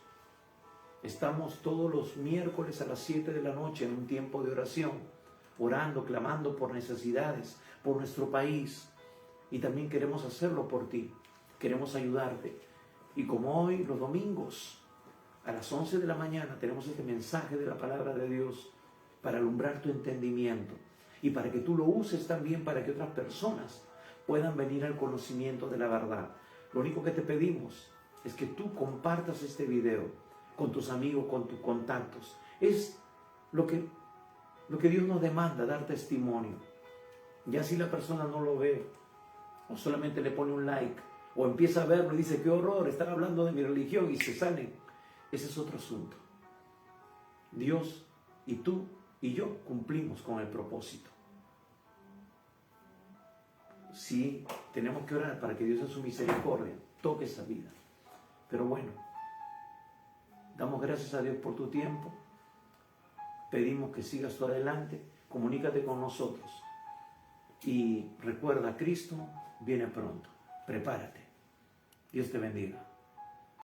Estamos todos los miércoles a las 7 de la noche en un tiempo de oración, orando, clamando por necesidades, por nuestro país. Y también queremos hacerlo por ti. Queremos ayudarte. Y como hoy, los domingos, a las 11 de la mañana, tenemos este mensaje de la palabra de Dios para alumbrar tu entendimiento y para que tú lo uses también para que otras personas puedan venir al conocimiento de la verdad. Lo único que te pedimos es que tú compartas este video con tus amigos, con tus contactos. Es lo que Dios nos demanda, dar testimonio. Ya si la persona no lo ve, o solamente le pone un like, o empieza a verlo y dice, qué horror, están hablando de mi religión y se salen, ese es otro asunto. Dios y tú y yo cumplimos con el propósito. Sí, tenemos que orar para que Dios en su misericordia toque esa vida. Pero bueno, damos gracias a Dios por tu tiempo. Pedimos que sigas tú adelante. Comunícate con nosotros. Y recuerda, Cristo viene pronto. Prepárate. Dios te bendiga.